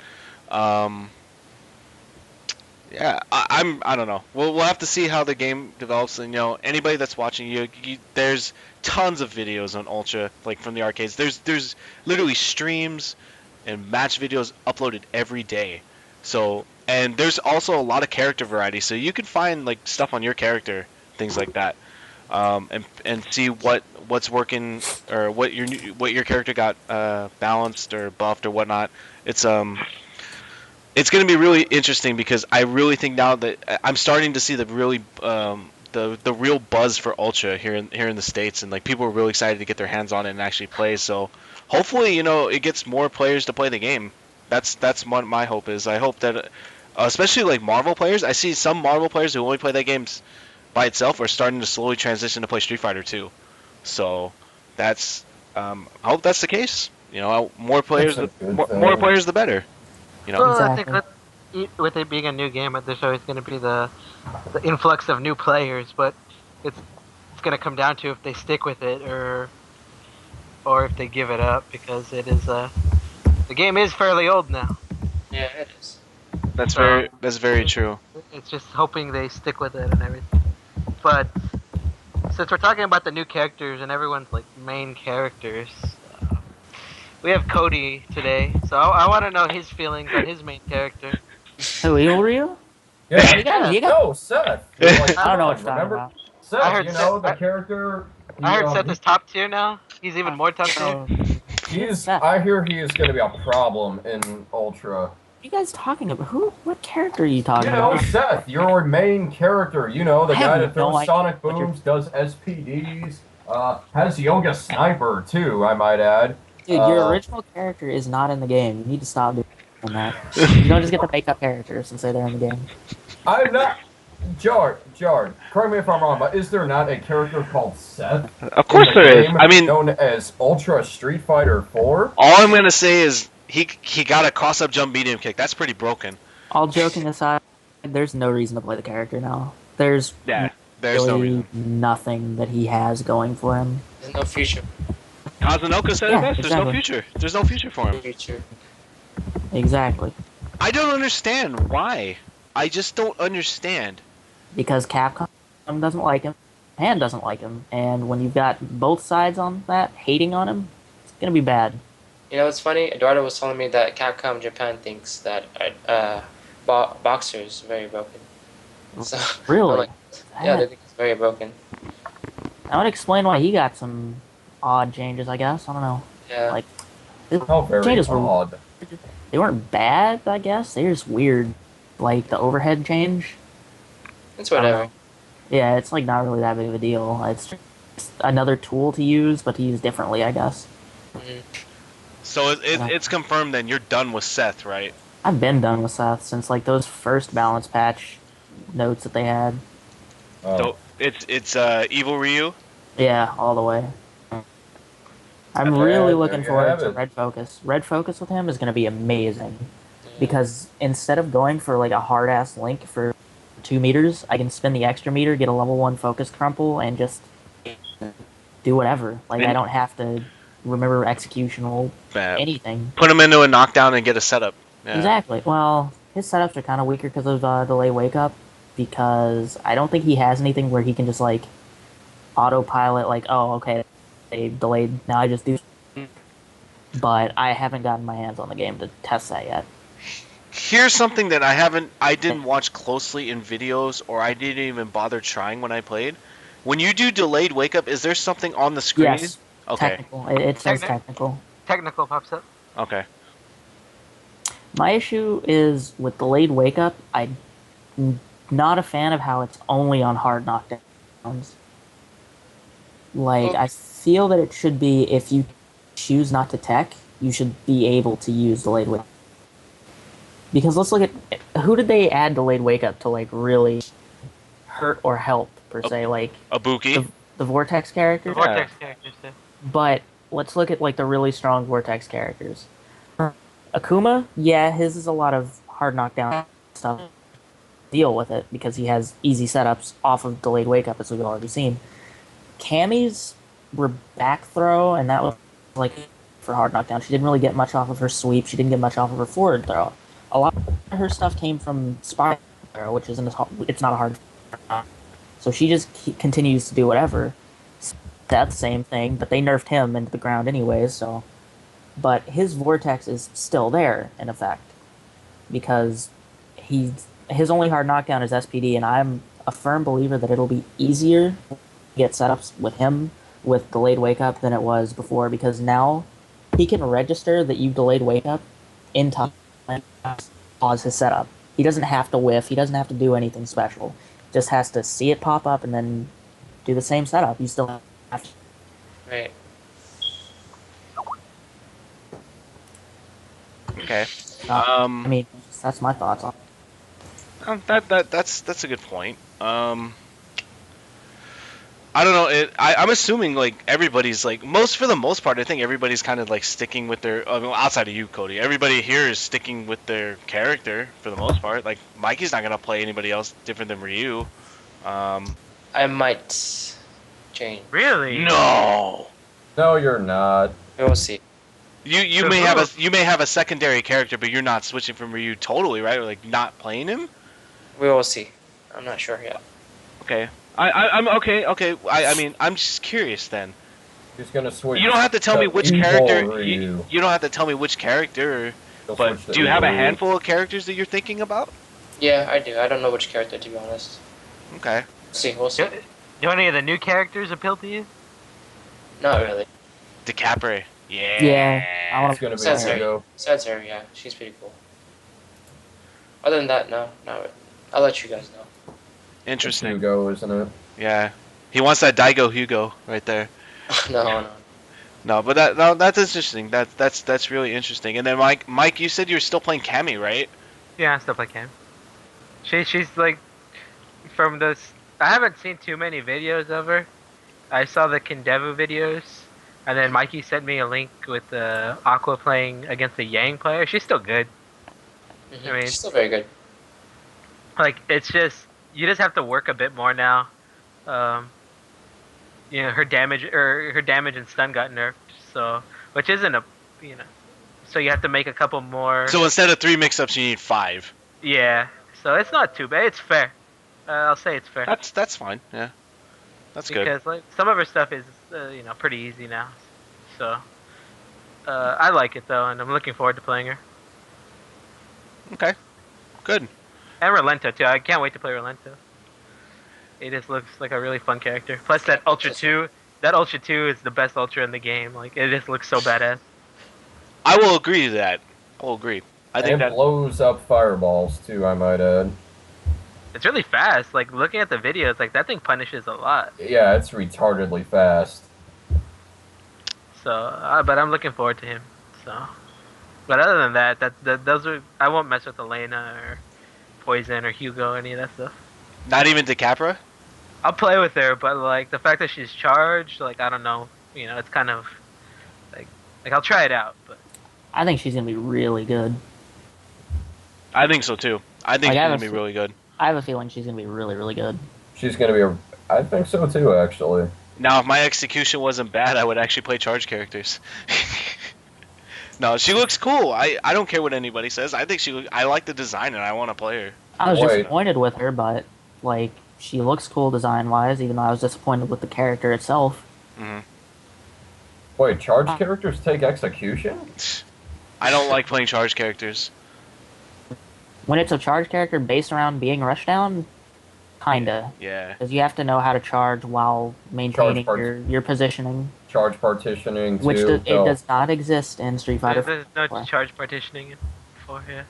Yeah, I don't know. We'll have to see how the game develops. And anybody that's watching there's tons of videos on Ultra, like from the arcades. There's literally streams and match videos uploaded every day. So, and there's also a lot of character variety. So you can find like stuff on your character, things like that, and see what's working or what your character got balanced or buffed or whatnot. It's going to be really interesting because I really think now that I'm starting to see the really the real buzz for Ultra here in the States, and like people are really excited to get their hands on it and actually play. So hopefully it gets more players to play the game. That's what my hope is. I hope that especially like Marvel players, I see some Marvel players who only play that game by itself are starting to slowly transition to play Street Fighter 2. So that's I hope that's the case. More players more players the better. Well, Exactly. I think with it being a new game, there's always going to be the influx of new players, but it's going to come down to if they stick with it or if they give it up, because it is the game is fairly old now. Yeah, it is. That's very true. It's just hoping they stick with it and everything. But since we're talking about the new characters and everyone's like main characters, we have Cody today, so I want to know his feelings on his main character. Who, Evil Ryu? Yeah, you got- no, Seth. You're like, I don't know what you're talking remember? about. Seth, I heard the Seth- character. I heard Seth is top tier now. He's even more top tier. Seth. I hear he is going to be a problem in Ultra. What are you guys talking about? What character are you talking You know, about? Seth, your main character. The I guy have that throws no idea sonic what you're- booms, does SPDs, has Yoga Sniper too, I might add. Dude, your original character is not in the game. You need to stop doing that. You don't just get to make up characters and say they're in the game. I'm not. Jard, correct me if I'm wrong, but is there not a character called Seth? Of course in the there is. game I mean, known as Ultra Street Fighter 4? all I'm gonna say is he got a cross-up jump medium kick. That's pretty broken. All joking aside, there's no reason to play the character now. There's Yeah, there's no really reason. nothing that he has going for him. There's no future. Kazunoko said Yeah, it best. There's no exactly. future. There's no future for him. Future. Exactly. I don't understand why. I just don't understand. Because Capcom doesn't like him, Japan doesn't like him, and when you've got both sides on that hating on him, it's gonna be bad. You know what's funny? Eduardo was telling me that Capcom Japan thinks that Boxer is very broken. So Really? I'm like, yeah, they think it's very broken. That would explain why he got some odd changes, I guess. I don't know. Yeah. Like, How very changes were odd. they weren't bad, I guess. They were just weird. Like the overhead change. It's I don't whatever. know. Yeah, it's like not really that big of a deal. It's just another tool to use, but to use differently, I guess. Mhm. So it's confirmed then you're done with Seth, right? I've been done with Seth since like those first balance patch notes that they had. Oh. So it's Evil Ryu. Yeah, all the way. I'm Yeah, really there looking you forward have to it. Red Focus. Red Focus with him is going to be amazing Yeah. because instead of going for like a hard ass link for 2 meters, I can spend the extra meter, get a level 1 focus crumple, and just do whatever. Like I And- don't have to remember executional anything. Put him into a knockdown and get a setup. Yeah. Exactly. Well, his setups are kind of weaker because of delay wake up. Because I don't think he has anything where he can just like autopilot. Like, oh, okay, they delayed. Now I just do. But I haven't gotten my hands on the game to test that yet. Here's something that I didn't watch closely in videos, or I didn't even bother trying when I played. When you do delayed wake up, is there something on the screen? Yes. Okay. Technical. It says technical. Technical pops up. Okay. My issue is with delayed wake up. I'm not a fan of how it's only on hard knockdowns. Like, I feel that it should be if you choose not to tech, you should be able to use delayed wake up. Because let's look at who did they add delayed wake up to like really hurt or help per se, like Ibuki. the Vortex characters. The Vortex characters too. But let's look at like the really strong Vortex characters. Akuma, yeah, his is a lot of hard knockdown stuff. Deal with it because he has easy setups off of delayed wake up, as we've already seen. Cammy's were back throw, and that was like for hard knockdown. She didn't really get much off of her sweep. She didn't get much off of her forward throw. A lot of her stuff came from spot throw, which isn't as hard, it's not a hard. So she just continues to do whatever. That's the same thing, but they nerfed him into the ground anyways. So, but his vortex is still there in effect because his only hard knockdown is SPD, and I'm a firm believer that it'll be easier to get setups with him with delayed wake up than it was before because now he can register that you delayed wake up in time and pause his setup. He doesn't have to whiff. He doesn't have to do anything special. Just has to see it pop up and then do the same setup. You still have to. Right. Okay. I mean, that's my thoughts on. That's a good point. I don't know. I'm assuming like everybody's like for the most part. I think everybody's kind of like sticking with their. Outside of you, Cody, everybody here is sticking with their character for the most part. Like Mikey's not gonna play anybody else different than Ryu. I might change. Really? No. No, you're not. We'll see. You may have a secondary character, but you're not switching from Ryu totally, right? Or like not playing him. We will see. I'm not sure yet. Okay. I'm okay. I mean, I'm just curious then. He's gonna switch. You don't have to tell me which Evil character. Ryu. You don't have to tell me which character. He'll But switch to do you have a Evil Ryu. handful of characters that you're thinking about? Yeah, I do. I don't know which character to be honest. Okay. We'll see. Do any of the new characters appeal to you? Not really. DeCapre. Yeah. Yeah, I want It's gonna be Sounds right. Hugo. Besides her, yeah, she's pretty cool. Other than that, no, not really. I'll let you guys know. It's Interesting. Hugo, isn't it? Yeah. He wants that Daigo Hugo right there. No. No, but that's interesting. That's really interesting. And then Mike, you said you were still playing Cammy, right? Yeah, stuff like him. She's like from this. I haven't seen too many videos of her. I saw the Kindevu videos, and then Mikey sent me a link with Aqua playing against the Yang player. She's still good. I mean- She's still very good. Like it's just you just have to work a bit more now. Um, her damage and stun got nerfed, so which isn't a you know. So you have to make a couple more. So instead of 3 mix-ups, you need 5. Yeah, so it's not too bad. It's fair. I'll say it's fair. That's fine. Yeah, that's good. Because like some of her stuff is pretty easy now. So I like it though, and I'm looking forward to playing her. Okay, good. And Relento too. I can't wait to play Relento. It just looks like a really fun character. Plus that Ultra 2. That Ultra 2 is the best Ultra in the game. Like it just looks so badass. I will agree to that. I will agree. I think it that blows up fireballs too, I might add. It's really fast. Like looking at the videos, like that thing punishes a lot. Yeah, it's retardedly fast. So, but I'm looking forward to him. So, but other than that, those are I won't mess with Elena or Poison or Hugo or any of that stuff. not even Decapra. I'll play with her, but like the fact that she's charged, like I don't know, it's kind of like I'll try it out, but I think she's gonna be really good. I think so too. I think Like, she's I gonna have be a- really good. I have a feeling she's gonna be really, really good. She's gonna be I think so too, actually. Now, if my execution wasn't bad, I would actually play charge characters. No, she looks cool. I don't care what anybody says. I think I like the design and I want to play her. I was Wait. disappointed with her, but like she looks cool design-wise, even though I was disappointed with the character itself. Hmm Wait, charge characters take execution? I don't like playing charge characters. When it's a charge character based around being rushdown, kinda, Yeah. because you have to know how to charge while maintaining your positioning, Charge partitioning too. which it no. does not exist in Street Fighter. there's no 4. charge partitioning for here.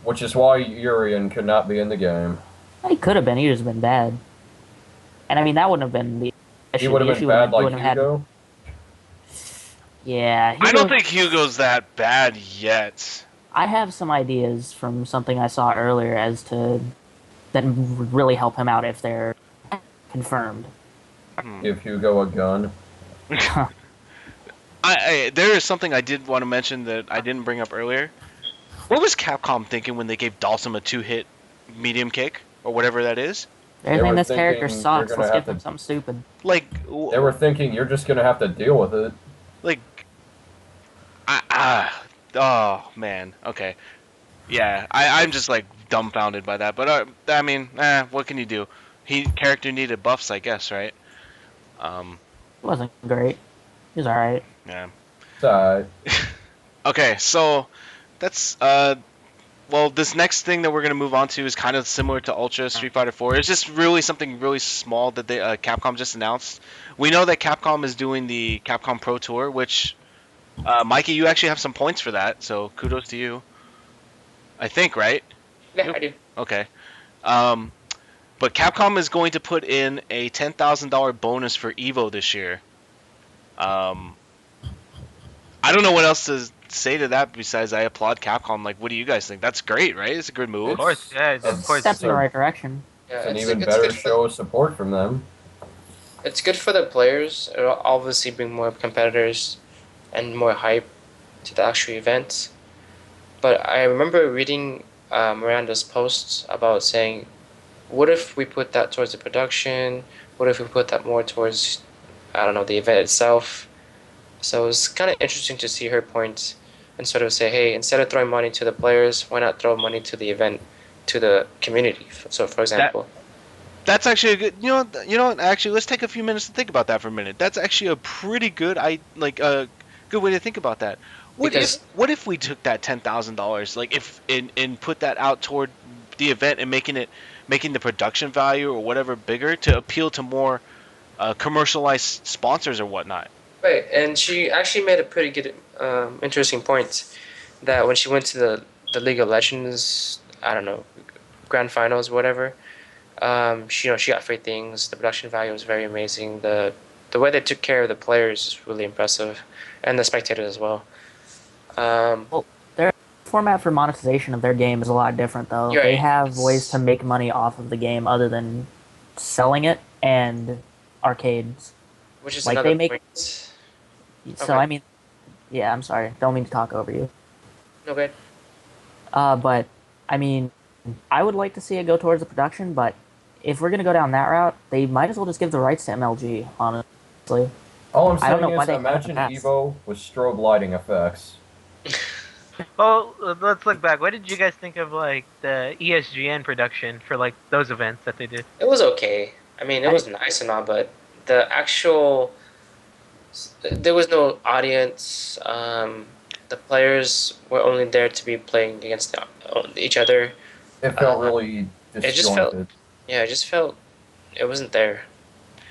Which is why Urian could not be in the game. He could have been. He just been bad. And I mean, that wouldn't have been the issue. He would The have issue been bad would like have had. Hugo. Yeah, I don't think Hugo's that bad yet. I have some ideas from something I saw earlier as to that would really help him out if they're confirmed. Give Hugo a gun. There is something I did want to mention that I didn't bring up earlier. What was Capcom thinking when they gave Dalsum a 2-hit medium kick or whatever that is? They're They saying were this character thinking sucks. you're Let's gonna give have him to- something stupid. Like, They were thinking you're just gonna have to deal with it. like, oh man, okay, yeah, I'm just like dumbfounded by that. But I mean, what can you do? Character needed buffs, I guess, right? It wasn't great. He was alright. Yeah. It's alright. Okay, so that's well, this next thing that we're gonna move on to is kind of similar to Ultra Street Fighter 4. It's just really something really small that they Capcom just announced. We know that Capcom is doing the Capcom Pro Tour, which Mikey, you actually have some points for that, so kudos to you. I think, right? Yeah, I do. Okay. But Capcom is going to put in a $10,000 bonus for Evo this year. I don't know what else to say to that besides I applaud Capcom. Like, what do you guys think? That's great, right? It's a good move. Of course, yeah, of It's- course. Steps in the right direction. Yeah, It's an it's even it's better good for- show of support from them. It's good for the players. It'll obviously bring more competitors and more hype to the actual event. But I remember reading Miranda's posts about saying, what if we put that towards the production? What if we put that more towards, I don't know, the event itself? So it's kind of interesting to see her point and sort of say, hey, instead of throwing money to the players, why not throw money to the event, to the community? So, for example. That's actually a good. You know. Actually, let's take a few minutes to think about that for a minute. That's actually a pretty good. Good way to think about that. What if we took that $10,000, like and put that out toward the event and making the production value or whatever bigger to appeal to more commercialized sponsors or whatnot. Right, and she actually made a pretty good, interesting point that when she went to the League of Legends, I don't know, grand finals, whatever, she got free things. The production value was very amazing. The way they took care of the players is really impressive, and the spectators as well. Their format for monetization of their game is a lot different, though. You're They right. have ways to make money off of the game other than selling it and arcades. Which is Like, another they make- point. So, Okay. I mean, yeah, I'm sorry. Don't mean to talk over you. No good. But, I mean, I would like to see it go towards the production, but if we're gonna go down that route, they might as well just give the rights to MLG. Honestly, All I'm I don't saying know why is, they haven't imagine passed. Evo with strobe lighting effects. Well, let's look back. What did you guys think of like the ESGN production for like those events that they did? It was okay. I mean, it was nice and all, but the actual there was no audience. The players were only there to be playing against each other. It felt Uh, really it just felt, disjointed. yeah, it just felt it wasn't there.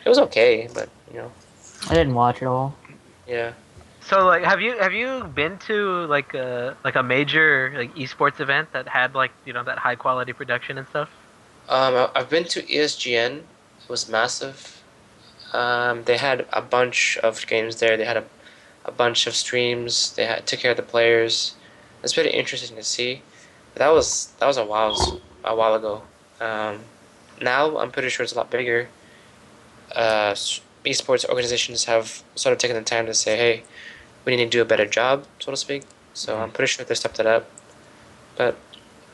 It was okay, but I didn't watch it all. yeah. So like, have you been to like a major like esports event that had like that high quality production and stuff? I've been to ESGN. It was massive. They had a bunch of games there. They had a bunch of streams. They took care of the players. It's pretty interesting to see. But that was a while ago. Um, Now I'm pretty sure it's a lot bigger. Esports organizations have sort of taken the time to say, hey, we need to do a better job, so to speak. So I'm pretty sure they stepped it up. But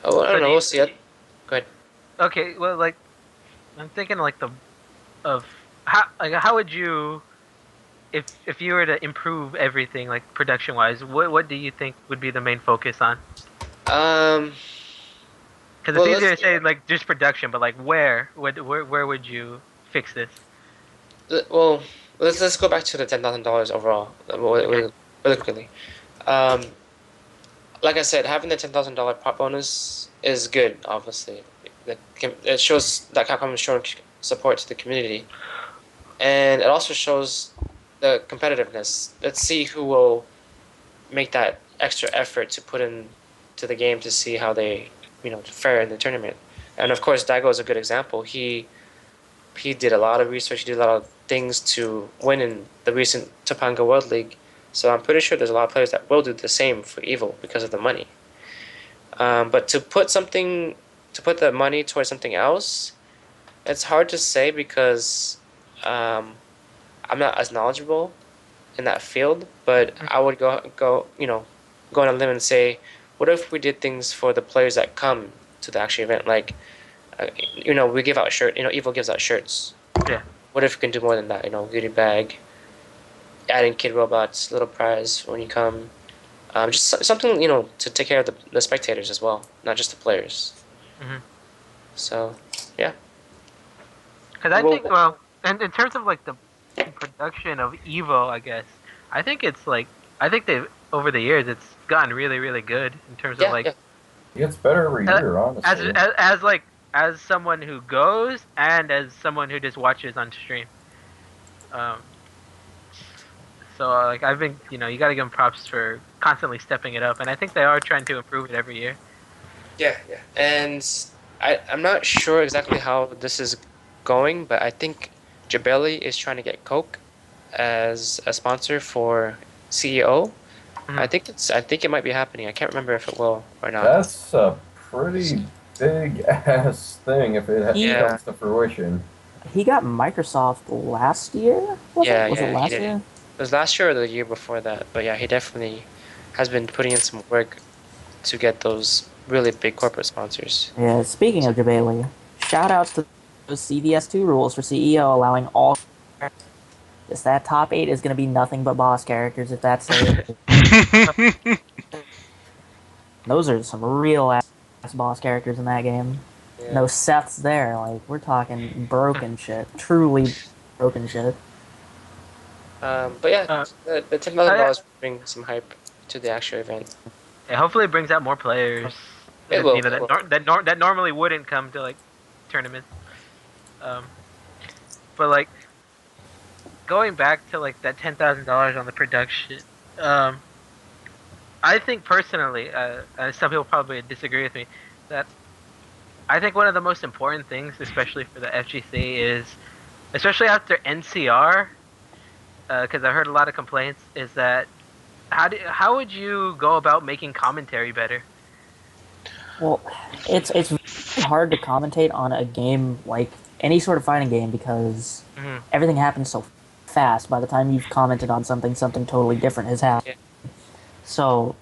I So don't do know. you- We'll see it. Go ahead. Okay, well, like I'm thinking like of how would you if you were to improve everything like production wise, what do you think would be the main focus on? Um, Because well, it's easier to say like just production, but like where would you fix this? well, let's go back to the $10,000 overall, Okay. really quickly. Um, like I said, having the $10,000 pop bonus is good. Obviously, it shows that Capcom is showing support to the community, and it also shows the competitiveness. Let's see who will make that extra effort to put in to the game to see how they fare in the tournament. And of course, Daigo is a good example. He did a lot of research. He did a lot of things to win in the recent Topanga World League. So I'm pretty sure there's a lot of players that will do the same for Evo because of the money. But to put the money towards something else, it's hard to say because I'm not as knowledgeable in that field. But I would go on a limb and say, what if we did things for the players that come to the actual event? Like, we give out Evo gives out shirts. Yeah. What if we can do more than that? Goodie bag, adding kid robots, little prize when you come. Just something, to take care of the spectators as well, not just the players. Mhm. So, yeah. Because I Well- think, well, and in terms of like the production of Evo, I guess I think it's like I think they've over the years it's gotten really really good in terms Yeah, of like yeah. It gets better every year, as, honestly. as like as someone who goes and as someone who just watches on stream. Um, so like I've been, you got to give them props for constantly stepping it up, and I think they are trying to improve it every year. Yeah, yeah. And I'm not sure exactly how this is going, but I think Jabeli is trying to get Coke as a sponsor for CEO. Mhm. I think it might be happening. I can't remember if it will or not. That's a pretty big ass thing if it Yeah. comes to fruition. He got Microsoft last year. Was Yeah, it? Was yeah, it he last did. year? It was last year or the year before that, but yeah, he definitely has been putting in some work to get those really big corporate sponsors. Yeah. Speaking of Jabali, shout outs to those CVS2 rules for CEO allowing all. Just that top 8 is going to be nothing but boss characters if that's it. Those are some real ass boss characters in that game. Yeah. No Seths there. Like, we're talking broken shit. Truly broken shit. But yeah, Uh, the $10,000 bring some hype to the actual event. Yeah, hopefully it brings out more players. It will, That, it will. that normally wouldn't come to like tournaments. But like going back to like that $10,000 on the production, I think personally, some people probably disagree with me, that I think one of the most important things, especially for the FGC, is especially after NCR, because I heard a lot of complaints, is that how would you go about making commentary better? Well, it's really hard to commentate on a game like any sort of fighting game because Mhm. everything happens so fast. By the time you've commented on something totally different has happened. Yeah. So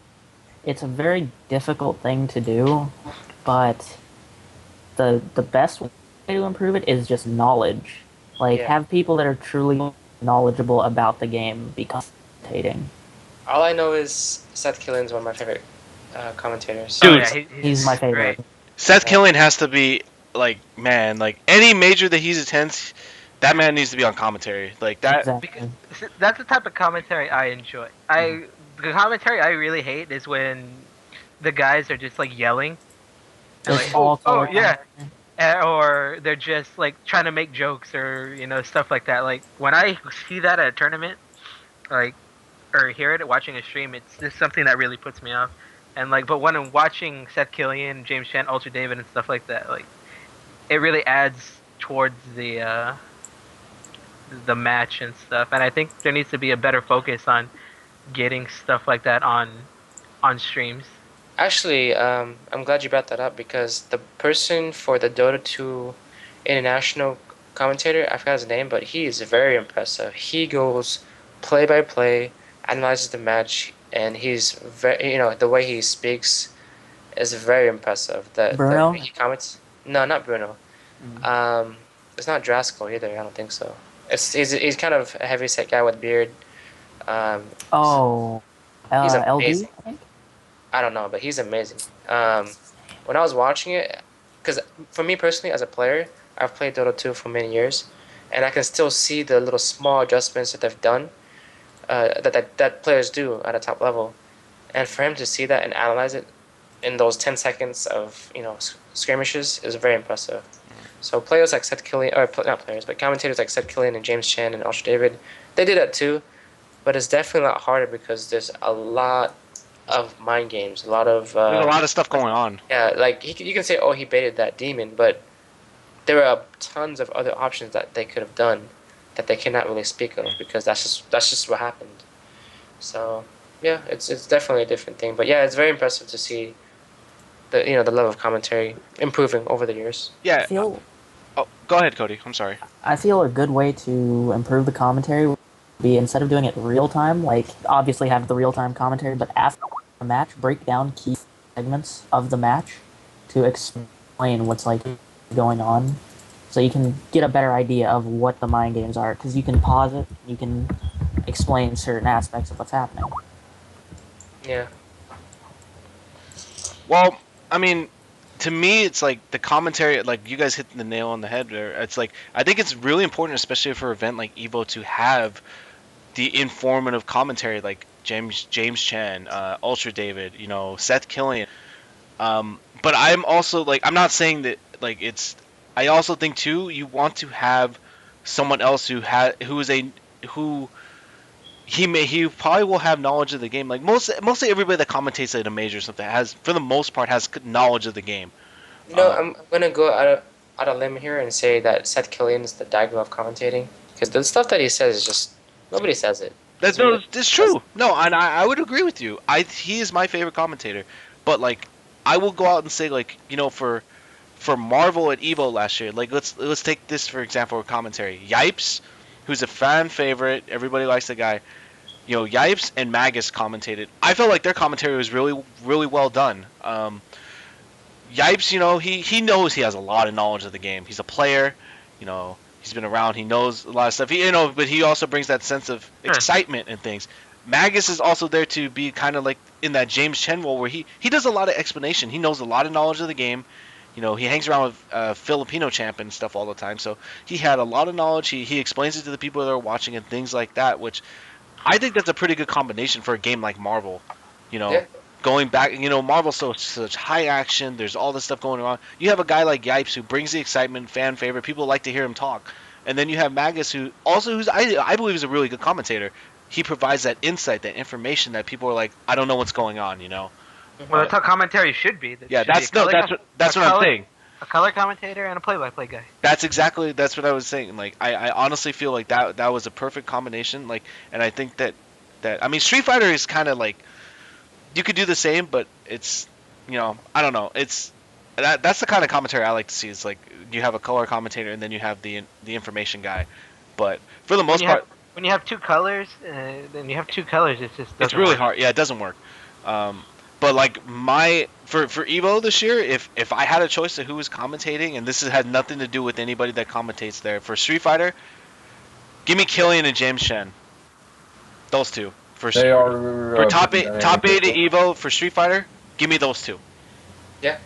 it's a very difficult thing to do, but the best way to improve it is just knowledge. Like Yeah. have people that are truly knowledgeable about the game be commentating. All I know is Seth Killian's one of my favorite commentators. Oh Dude, yeah, He's my great. favorite. Seth Yeah. Killian has to be like, man, like any major that he attends, that man needs to be on commentary. Like that. Because Exactly. that's the type of commentary I enjoy. The commentary I really hate is when the guys are just like yelling and It's like, all oh color yeah, commentary. or they're just like trying to make jokes or stuff like that. Like when I see that at a tournament, like or hear it watching a stream, it's just something that really puts me off. And like, but when I'm watching Seth Killian, James Chan, Ultra David, and stuff like that, like it really adds towards the match and stuff. And I think there needs to be a better focus on getting stuff like that on streams. Actually, I'm glad you brought that up because the person for the Dota 2 international commentator, I forgot his name, but he is very impressive. He goes play by play, analyzes the match, and he's very, the way he speaks is very impressive. The way Bruno? he comments. No, not Bruno. It's not Draskell either. I don't think so. He's kind of a heavyset guy with beard. Um, Oh, he's LD, amazing. I think. I don't know, but he's amazing. When I was watching it, because for me personally, as a player, I've played Dota 2 for many years, and I can still see the little small adjustments that they've done, that players do at a top level, and for him to see that and analyze it in those 10 seconds of skirmishes is very impressive. So players like Seth Killian, or not players, but commentators like Seth Killian and James Chan and Ultra David, they do that too, but it's definitely a lot harder because there's a lot of mind games, a lot of There's a lot of stuff going on. yeah, like you can say, oh, he baited that demon, but there are tons of other options that they could have done that they cannot really speak of because that's just what happened. So yeah, it's definitely a different thing, but yeah, it's very impressive to see the level of commentary improving over the years. I Yeah. feel Oh, go ahead, Cody. I'm sorry. I feel a good way to improve the commentary would be instead of doing it real time, like obviously have the real time commentary, but after the match, break down key segments of the match to explain what's like going on, so you can get a better idea of what the mind games are. Because you can pause it, you can explain certain aspects of what's happening. Yeah, Well, I mean, to me, it's like the commentary, like you guys hit the nail on the head there. It's like I think it's really important, especially for an event like Evo, to have the informative commentary, like James Chan, Ultra David, Seth Killian. But I'm also like I'm not saying that like it's. I also think too you want to have someone else who is a who he probably will have knowledge of the game. Like mostly everybody that commentates at a major or something has, for the most part, has knowledge of the game. I'm gonna go out of limb here and say that Seth Killian is the Daigo of commentating because the stuff that he says is just nobody says it. That's true. No, and I would agree with you. He is my favorite commentator, but like I will go out and say like for Marvel at Evo last year, like let's take this for example of commentary. Yipes, who's a fan favorite, everybody likes the guy. Yipes and Magus commentated. I felt like their commentary was really really well done. Yipes, he knows he has a lot of knowledge of the game. He's a player, he's been around, he knows a lot of stuff. But he also brings that sense of excitement and things. Magus is also there to be kind of like in that James Chen role where he does a lot of explanation. He knows a lot of knowledge of the game. He hangs around with Filipino champ and stuff all the time. So he had a lot of knowledge. He explains it to the people that are watching and things like that, which I think that's a pretty good combination for a game like Marvel. Yeah. Going back, Marvel's such high action. There's all this stuff going on. You have a guy like Yipes who brings the excitement, fan favorite. People like to hear him talk. And then you have Magus who's I believe is a really good commentator. He provides that insight, that information that people are like, I don't know what's going on. Well, that's how commentary should be. Yeah, that's what I'm saying. A color commentator and a play-by-play guy. That's what I was saying. Like I honestly feel like that was a perfect combination. Like, and I think that I mean Street Fighter is kind of like you could do the same, but it's I don't know. It's that's the kind of commentary I like to see. It's like you have a color commentator and then you have the information guy. But for the most part, when you have two colors, it's just it's really hard. Yeah, it doesn't work. But like for Evo this year, if I had a choice of who was commentating, and this has had nothing to do with anybody that commentates there, for Street Fighter, give me Killian and James Shen. Those two They for are top pretty eight dynamic. at Evo for Street Fighter. Give me those two. Yeah.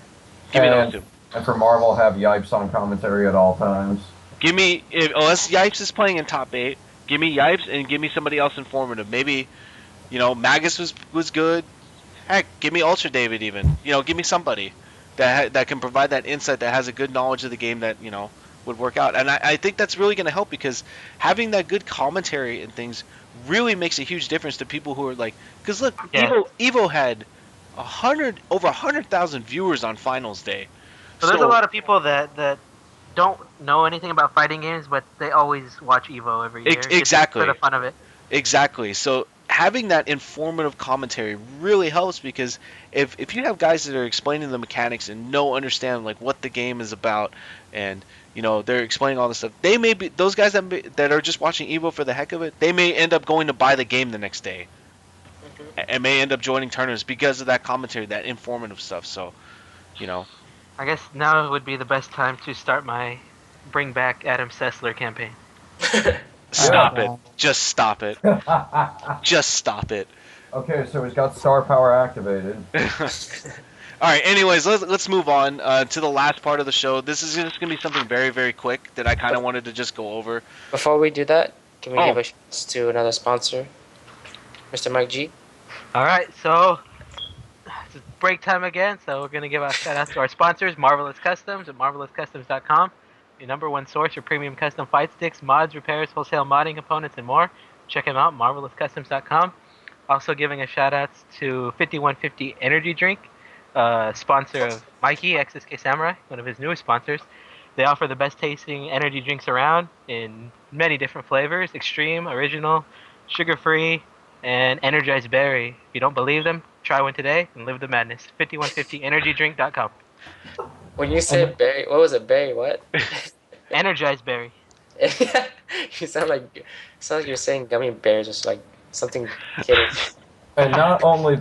Give me those two. And for Marvel, have Yipes on commentary at all times. Give me unless Yipes is playing in top 8, give me Yipes and give me somebody else informative. Maybe Magus was good. Heck, give me Ultra David even. Give me somebody that can provide that insight, that has a good knowledge of the game, that would work out. And I think that's really going to help, because having that good commentary and things really makes a huge difference to people who are like, because look, Yeah. Evo had over 100,000 viewers on finals day. So there's a lot of people that don't know anything about fighting games, but they always watch Evo every year. just Exactly. For the fun of it. Exactly. So having that informative commentary really helps, because if you have guys that are explaining the mechanics and understand like what the game is about, and they're explaining all this stuff, they may be those guys that are just watching Evo for the heck of it. They may end up going to buy the game the next day, and may end up joining tournaments because of that commentary, that informative stuff. So, I guess now would be the best time to start my Bring Back Adam Sessler campaign. stop Yeah. it. Just stop it. Just stop it. Okay, so he's got star power activated. All right. Anyways, let's move on to the last part of the show. This is just gonna be something very, very quick that I kind of wanted to just go over. Before we do that, can we Oh. give a shout to another sponsor, Mr. Mike G? All right, so it's break time again. So we're gonna give a shout out to our sponsors, Marvelous Customs at marvelouscustoms.com, your #1 source for premium custom fight sticks, mods, repairs, wholesale modding components, and more. Check them out, marvelouscustoms.com. Also giving a shout out to 5150 Energy Drink, sponsor of Mikey, XSK Samurai, one of his newest sponsors. They offer the best tasting energy drinks around in many different flavors: extreme, original, sugar-free, and energized berry. If you don't believe them, try one today and live the madness. 5150energydrink.com. When you said berry, what was it? Berry what? Energized berry. You sound like you're saying gummy bears or like something kidding. And not only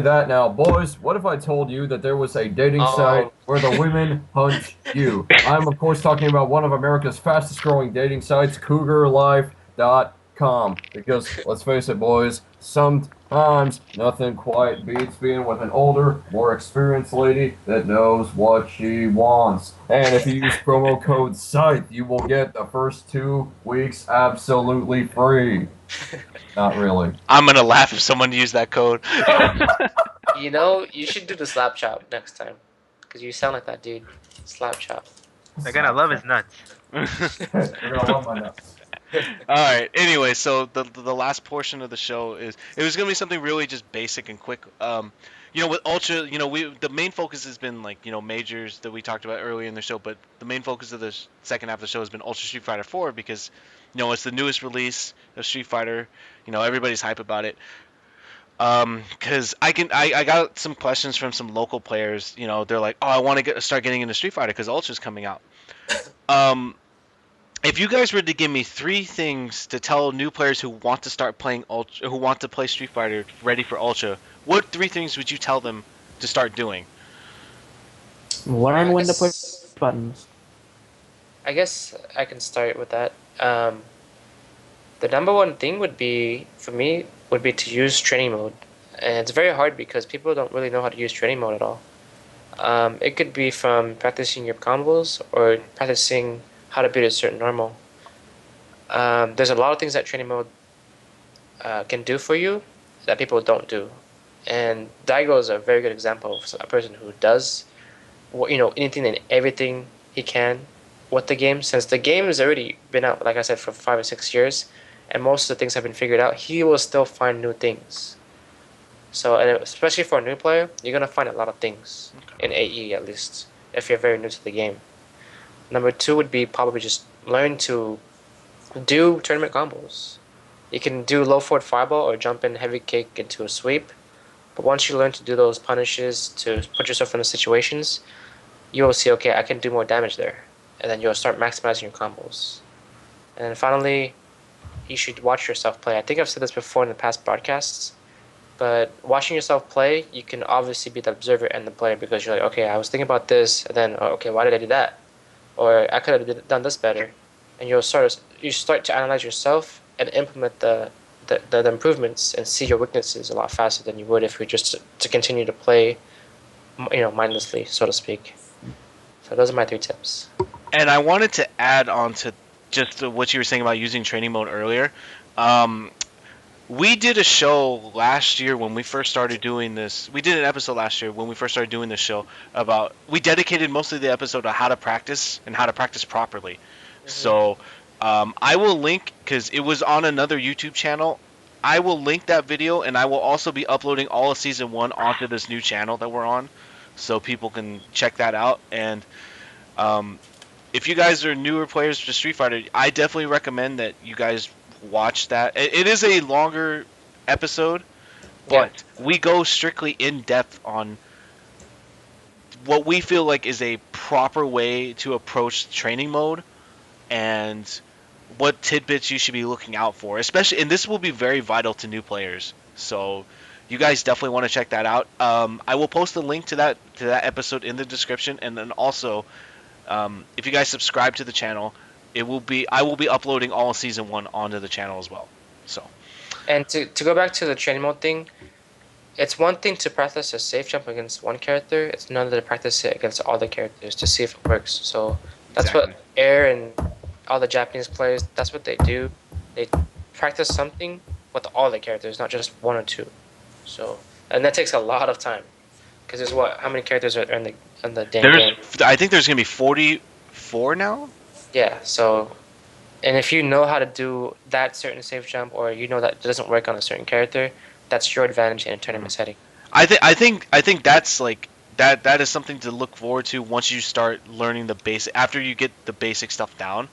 that, now, boys, what if I told you that there was a dating site where the women hunt you? I'm, of course, talking about one of America's fastest growing dating sites, CougarLife.com. Because, let's face it, boys, sometimes nothing quite beats being with an older, more experienced lady that knows what she wants. And if you use promo code SITE, you will get the first 2 weeks absolutely free. Not really. I'm gonna laugh if someone used that code. You should do the slap chop next time, because you sound like that dude. Slap chop. They're gonna love his nuts. You're gonna love my nuts. All right. Anyway, so the last portion of the show it was gonna be something really just basic and quick. With Ultra, the main focus has been like majors that we talked about earlier in the show, but the main focus of the second half of the show has been Ultra Street Fighter 4, because it's the newest release of Street Fighter. Everybody's hype about it. Because I got some questions from some local players. They're like, oh, I want to start getting into Street Fighter because Ultra's coming out. If you guys were to give me 3 things to tell new players who want to start playing Ultra, who want to play Street Fighter, ready for Ultra, what 3 things would you tell them to start doing? Learn when to push buttons. I guess I can start with that. The #1 thing would be, for me, would be to use training mode. And it's very hard because people don't really know how to use training mode at all. It could be from practicing your combos or practicing how to beat a certain normal. There's a lot of things that training mode can do for you that people don't do. And Daigo is a very good example of a person who does anything and everything he can with the game. Since the game has already been out, like I said, for 5 or 6 years, and most of the things have been figured out, he will still find new things. So, and especially for a new player, you're going to find a lot of things in AE, at least, if you're very new to the game. #2 would be probably just learn to do tournament combos. You can do low forward fireball or jump in heavy kick into a sweep. But once you learn to do those punishes to put yourself in the situations, you will see, okay, I can do more damage there. And then you'll start maximizing your combos. And then finally, you should watch yourself play. I think I've said this before in the past broadcasts. But watching yourself play, you can obviously be the observer and the player because you're like, okay, I was thinking about this, and then okay, why did I do that? Or I could have done this better, and you start to analyze yourself and implement the improvements and see your weaknesses a lot faster than you would if you just to continue to play, mindlessly, so to speak. So those are my 3 tips. And I wanted to add on to just what you were saying about using training mode earlier. We did a show last year when we first started doing this. We did an episode last year when we first started doing this show about. We dedicated most of the episode to how to practice and how to practice properly. Mm-hmm. So I will link, because it was on another YouTube channel. I will link that video, and I will also be uploading all of season 1 onto this new channel that we're on, so people can check that out. And if you guys are newer players to Street Fighter, I definitely recommend that you guys watch that. It is a longer episode, but we go strictly in depth on what we feel like is a proper way to approach training mode and what tidbits you should be looking out for, especially, and this will be very vital to new players. So you guys definitely want to check that out. I will post a link to that episode in the description, and then also if you guys subscribe to the channel, I will be uploading all of season 1 onto the channel as well. So, and to go back to the training mode thing, it's one thing to practice a safe jump against one character. It's another to practice it against all the characters to see if it works. So that's exactly what Air and all the Japanese players, that's what they do. They practice something with all the characters, not just 1 or 2. So, and that takes a lot of time, because there's how many characters are in the damn game? I think there's gonna be 44 now. Yeah. So, and if you know how to do that certain safe jump, or you know that it doesn't work on a certain character, that's your advantage in a tournament setting. I think that's like that is something to look forward to once you start learning the basic, after you get the basic stuff down.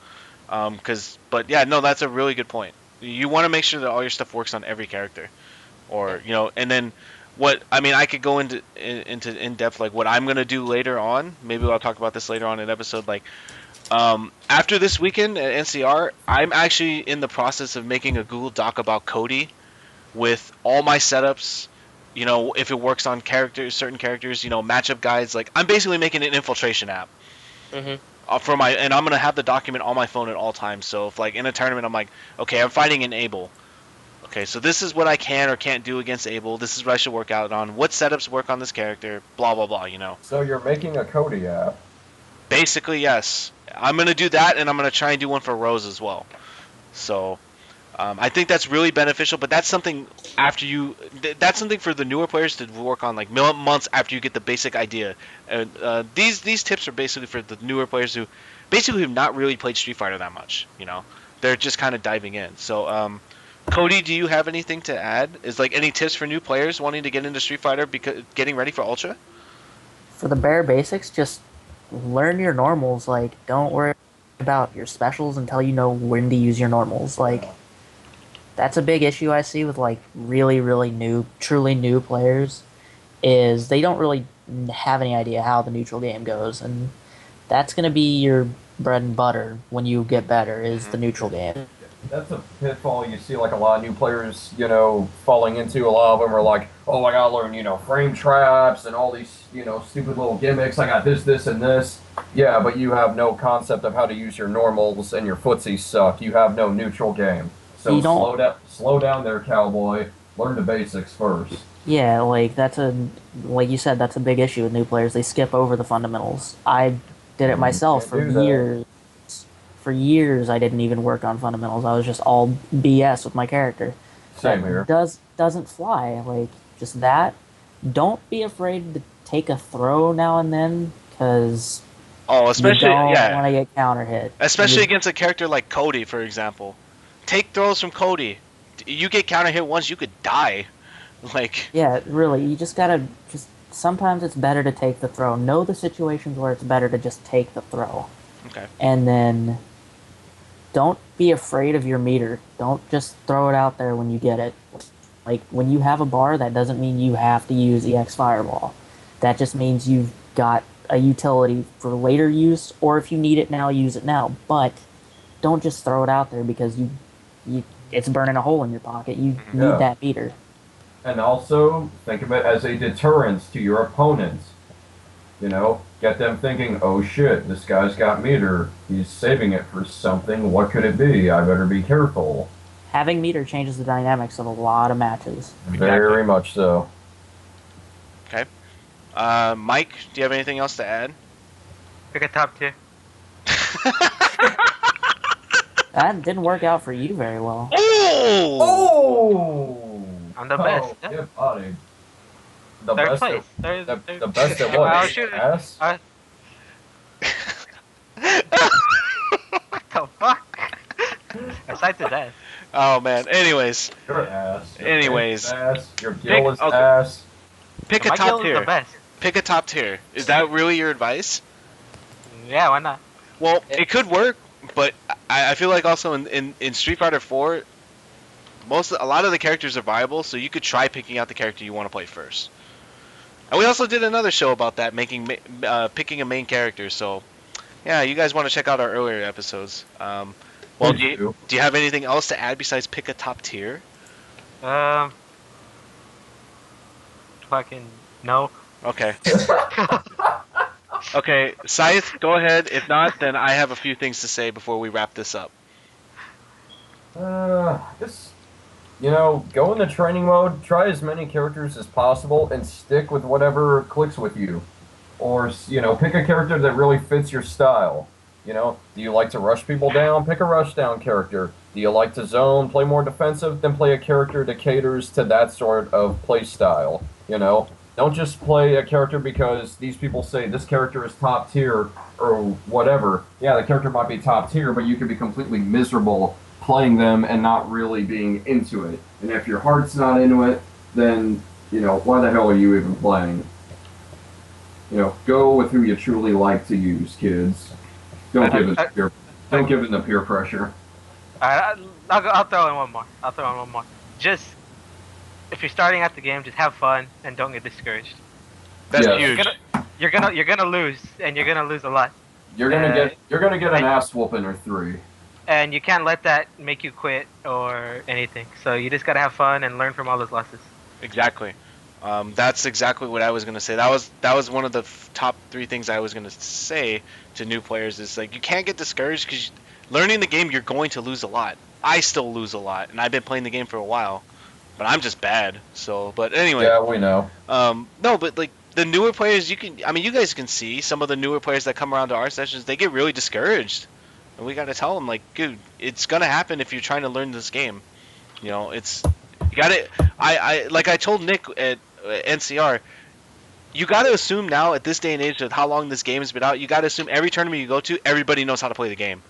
But yeah, no, that's a really good point. You want to make sure that all your stuff works on every character, or and then I could go into in depth like what I'm gonna do later on. Maybe I'll talk about this later on in an episode. Like after this weekend at NCR, I'm actually in the process of making a Google Doc about Cody with all my setups. If it works on certain characters, matchup guides. Like, I'm basically making an infiltration app. Mm-hmm. And I'm gonna have the document on my phone at all times. So if like in a tournament, I'm like, okay, I'm fighting an Abel. Okay, so this is what I can or can't do against Abel. This is what I should work out on. What setups work on this character? Blah blah blah. So you're making a Cody app. Basically, yes. I'm gonna do that, and I'm gonna try and do one for Rose as well. So I think that's really beneficial. But that's something that's something for the newer players to work on, like months after you get the basic idea. These tips are basically for the newer players who basically have not really played Street Fighter that much. They're just kind of diving in. So Cody, do you have anything to add? Is like any tips for new players wanting to get into Street Fighter because getting ready for Ultra? For the bare basics, just learn your normals. Like, don't worry about your specials until you know when to use your normals. Like, that's a big issue I see with like really, really new, truly new players, is they don't really have any idea how the neutral game goes, and that's going to be your bread and butter when you get better, is the neutral game. That's a pitfall you see like a lot of new players, falling into. A lot of them are like, oh, I gotta learn, frame traps and all these, stupid little gimmicks. I got this, and this. Yeah, but you have no concept of how to use your normals, and your footsies suck. You have no neutral game. So slow down there, cowboy. Learn the basics first. Yeah, like like you said, that's a big issue with new players. They skip over the fundamentals. I did it myself for years. For years, I didn't even work on fundamentals. I was just all BS with my character. Same here. Doesn't fly. Like, just that. Don't be afraid to take a throw now and then, because especially you don't want to get counter hit. Especially against a character like Cody, for example. Take throws from Cody. You get counter hit once, you could die. Like, yeah, really. You just gotta sometimes it's better to take the throw. Know the situations where it's better to just take the throw. Okay. And then don't be afraid of your meter. Don't just throw it out there when you get it. Like, when you have a bar, that doesn't mean you have to use EX Fireball. That just means you've got a utility for later use, or if you need it now, use it now. But don't just throw it out there because it's burning a hole in your pocket. You need that meter. And also, think of it as a deterrence to your opponents. You know, get them thinking, oh shit, this guy's got meter. He's saving it for something. What could it be? I better be careful. Having meter changes the dynamics of a lot of matches. Very much so. Okay. Mike, do you have anything else to add? Pick a top tier. That didn't work out for you very well. Oh! Oh! I'm the best. Oh, yeah, buddy. The Third best place. at, Third. the best at I'll what? shoot it. Ass? What the fuck? Aside to that. Oh man. Anyways, Your ass. Your Anyways. ass. Your gill is okay. ass. pick a My top guild is the tier. best. Pick a top tier. Is that really your advice? Yeah, why not? Well, it could work, but I feel like also in Street Fighter 4, a lot of the characters are viable, so you could try picking out the character you want to play first. And we also did another show about that, picking a main character. So, yeah, you guys want to check out our earlier episodes. Well, do you have anything else to add besides pick a top tier? Fucking no. Okay. Okay, Scythe, go ahead. If not, then I have a few things to say before we wrap this up. Just, you know, go in the training mode, try as many characters as possible, and stick with whatever clicks with you. Or, you know, pick a character that really fits your style. You know, do you like to rush people down? Pick a rush down character. Do you like to zone, play more defensive? Then play a character that caters to that sort of play style. You know, don't just play a character because these people say this character is top tier or whatever. Yeah, the character might be top tier, but you could be completely miserable playing them and not really being into it. And if your heart's not into it, then, you know, why the hell are you even playing? You know, go with who you truly like to use, kids. Don't give in the peer pressure. Alright, I'll throw in one more. Just, if you're starting out the game, just have fun and don't get discouraged. That's Yes. huge. You're gonna lose, and you're gonna lose a lot. You're gonna get an ass whooping or 3. And you can't let that make you quit or anything. So you just gotta have fun and learn from all those losses. Exactly. That's exactly what I was gonna say. That was one of the top 3 things I was gonna say to new players. Is like you can't get discouraged because learning the game, you're going to lose a lot. I still lose a lot, and I've been playing the game for a while, but I'm just bad. So, but anyway. Yeah, we know. No, but like the newer players, you guys can see some of the newer players that come around to our sessions. They get really discouraged, and we got to tell them like, dude, it's gonna happen if you're trying to learn this game. You know, you got to. I told Nick at NCR, you got to assume now at this day and age with how long this game has been out, you got to assume every tournament you go to, everybody knows how to play the game.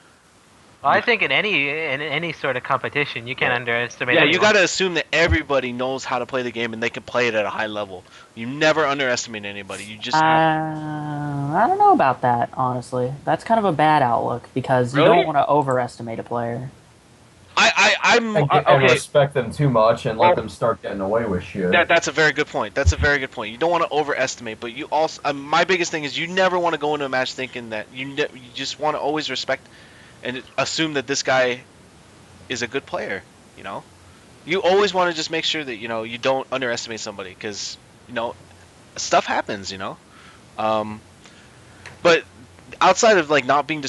Well, I think in any sort of competition, you can't underestimate. Yeah, anyone. you got to assume that everybody knows how to play the game and they can play it at a high level. You never underestimate anybody. You just I don't know about that, honestly. That's kind of a bad outlook because you Really? don't want to overestimate a player. I'm And okay. respect them too much and let them start getting away with shit. That's a very good point. That's a very good point. You don't want to overestimate, but you also my biggest thing is you never want to go into a match thinking that you just want to always respect and assume that this guy is a good player. You know, you always want to just make sure that you don't underestimate somebody because stuff happens. But outside of like not being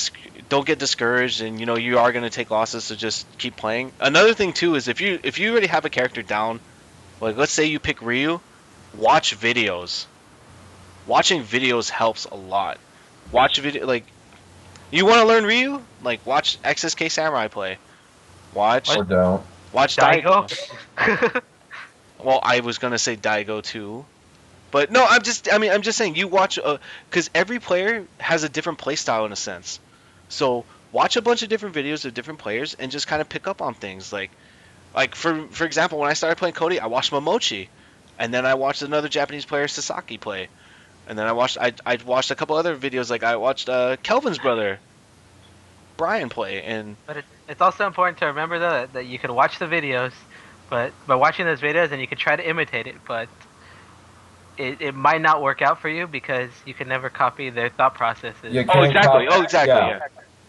don't get discouraged and you are going to take losses, so just keep playing. Another thing too is if you already have a character down, like let's say you pick Ryu, watch videos. Watching videos helps a lot. Watch video, like you want to learn Ryu, like watch XSK Samurai play. Watch Or don't. watch Daigo. Well, I was going to say Daigo too. But no, I'm just saying you watch because every player has a different play style in a sense. So watch a bunch of different videos of different players and just kind of pick up on things. Like for example, when I started playing Cody, I watched Momochi, and then I watched another Japanese player, Sasaki, play, and then I watched a couple other videos. Like I watched Kelvin's brother, Brian, play, and But it's also important to remember though that you can watch the videos, but by watching those videos and you can try to imitate it, but it might not work out for you because you can never copy their thought processes. You oh can't exactly, copy- yeah.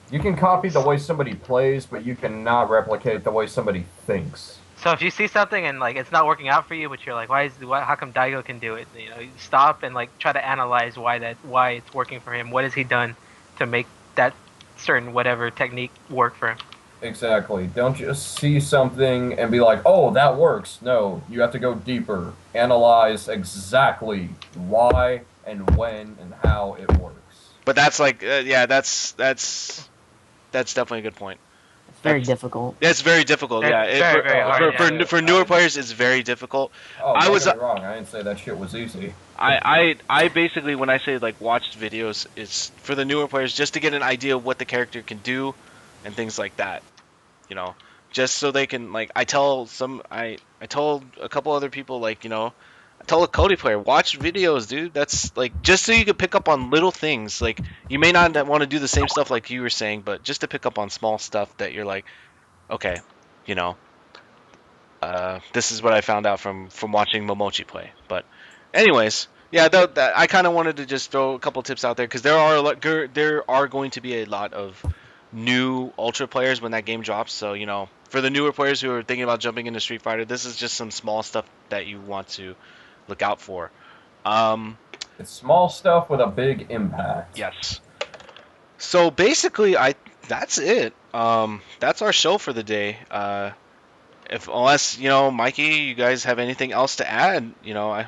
You can copy the way somebody plays, but you cannot replicate the way somebody thinks. So if you see something and like it's not working out for you, but you're like, how come Daigo can do it? You know, you stop and like try to analyze why it's working for him. What has he done to make that certain whatever technique work for him? Exactly. Don't just see something and be like, "Oh, that works." No, you have to go deeper. Analyze exactly why and when and how it works. But that's like, yeah, that's definitely a good point. It's very That's difficult. It's very difficult. Very, Yeah, very, very hard. Yeah. for newer players, it's very difficult. Oh, I don't was get me wrong. I didn't say that shit was easy. I basically, when I say like watched videos, it's for the newer players just to get an idea of what the character can do and things like that. You know, just so they can like. I told a couple other people, like, you know, I told a Cody player, watch videos, dude. That's like just so you can pick up on little things. Like, you may not want to do the same stuff like you were saying, but just to pick up on small stuff that you're like, okay, you know, this is what I found out from watching Momochi play. But anyways, yeah, that I kind of wanted to just throw a couple tips out there because there are going to be a lot of new Ultra players when that game drops. So, you know, for the newer players who are thinking about jumping into Street Fighter, this is just some small stuff that you want to look out for. It's small stuff with a big impact. Yes. So basically, that's it. That's our show for the day. If unless, you know, Mikey, you guys have anything else to add, you know,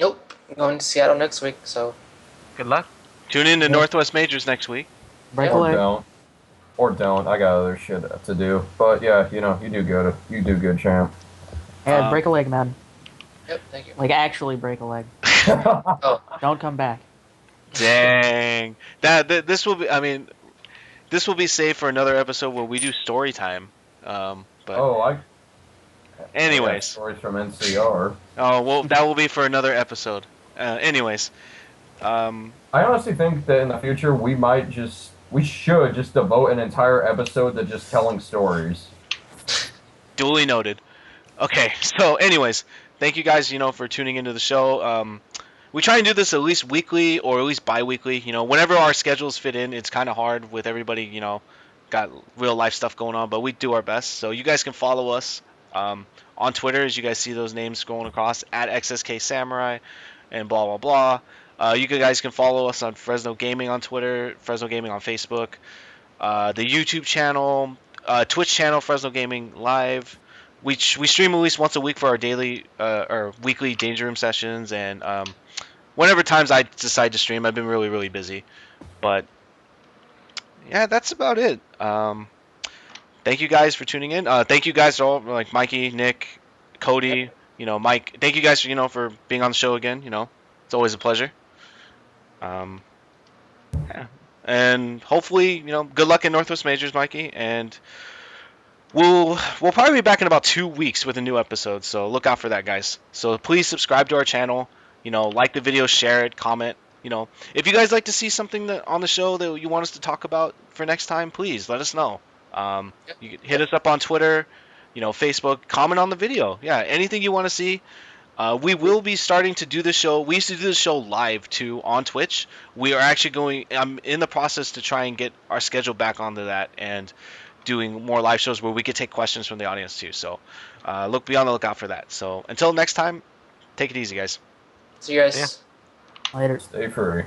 Nope. I'm going to Seattle next week, so Good luck. tune in to Yeah. Northwest Majors next week. Break Yeah. a Or leg. don't. Or don't. I got other shit to do. But yeah, you know, you do good. You do good, champ. Yeah, break a leg, man. yep. Thank you. Like actually break a leg. Oh, Don't come back. Dang. This will be. I mean, this will be saved for another episode where we do story time. But Oh, I got anyways, stories from NCR. oh well, that will be for another episode. Anyways, I honestly think that in the future we should just devote an entire episode to just telling stories. duly noted. Okay, so anyways, thank you guys, you know, for tuning into the show. We try and do this at least weekly or at least bi-weekly. You know, whenever our schedules fit in, it's kind of hard with everybody, you know, got real life stuff going on, but we do our best. So you guys can follow us on Twitter, as you guys see those names scrolling across, at XSK Samurai and blah, blah, blah. You guys can follow us on Fresno Gaming on Twitter, Fresno Gaming on Facebook, the YouTube channel, Twitch channel, Fresno Gaming Live. We stream at least once a week for our daily or weekly Danger Room sessions, and whenever times I decide to stream. I've been really, really busy, but yeah, that's about it. Thank you guys for tuning in. Thank you guys to all, like Mikey, Nick, Cody, you know, Mike. Thank you guys, you know, for being on the show again. You know, it's always a pleasure. Yeah. And hopefully, you know, good luck in Northwest Majors, Mikey, and we'll probably be back in about 2 weeks with a new episode, so look out for that, guys. So please subscribe to our channel. You know, like the video, share it, comment. You know, if you guys like to see something that on the show that you want us to talk about for next time, please let us know. You can hit us up on Twitter, you know, Facebook. Comment on the video. Yeah, anything you want to see. We will be starting to do the show. We used to do the show live too on Twitch. We are actually going. I'm in the process to try and get our schedule back onto that and doing more live shows where we could take questions from the audience too. So be on the lookout for that. So until next time, take it easy, guys. see you guys. Yeah. Later. Stay free.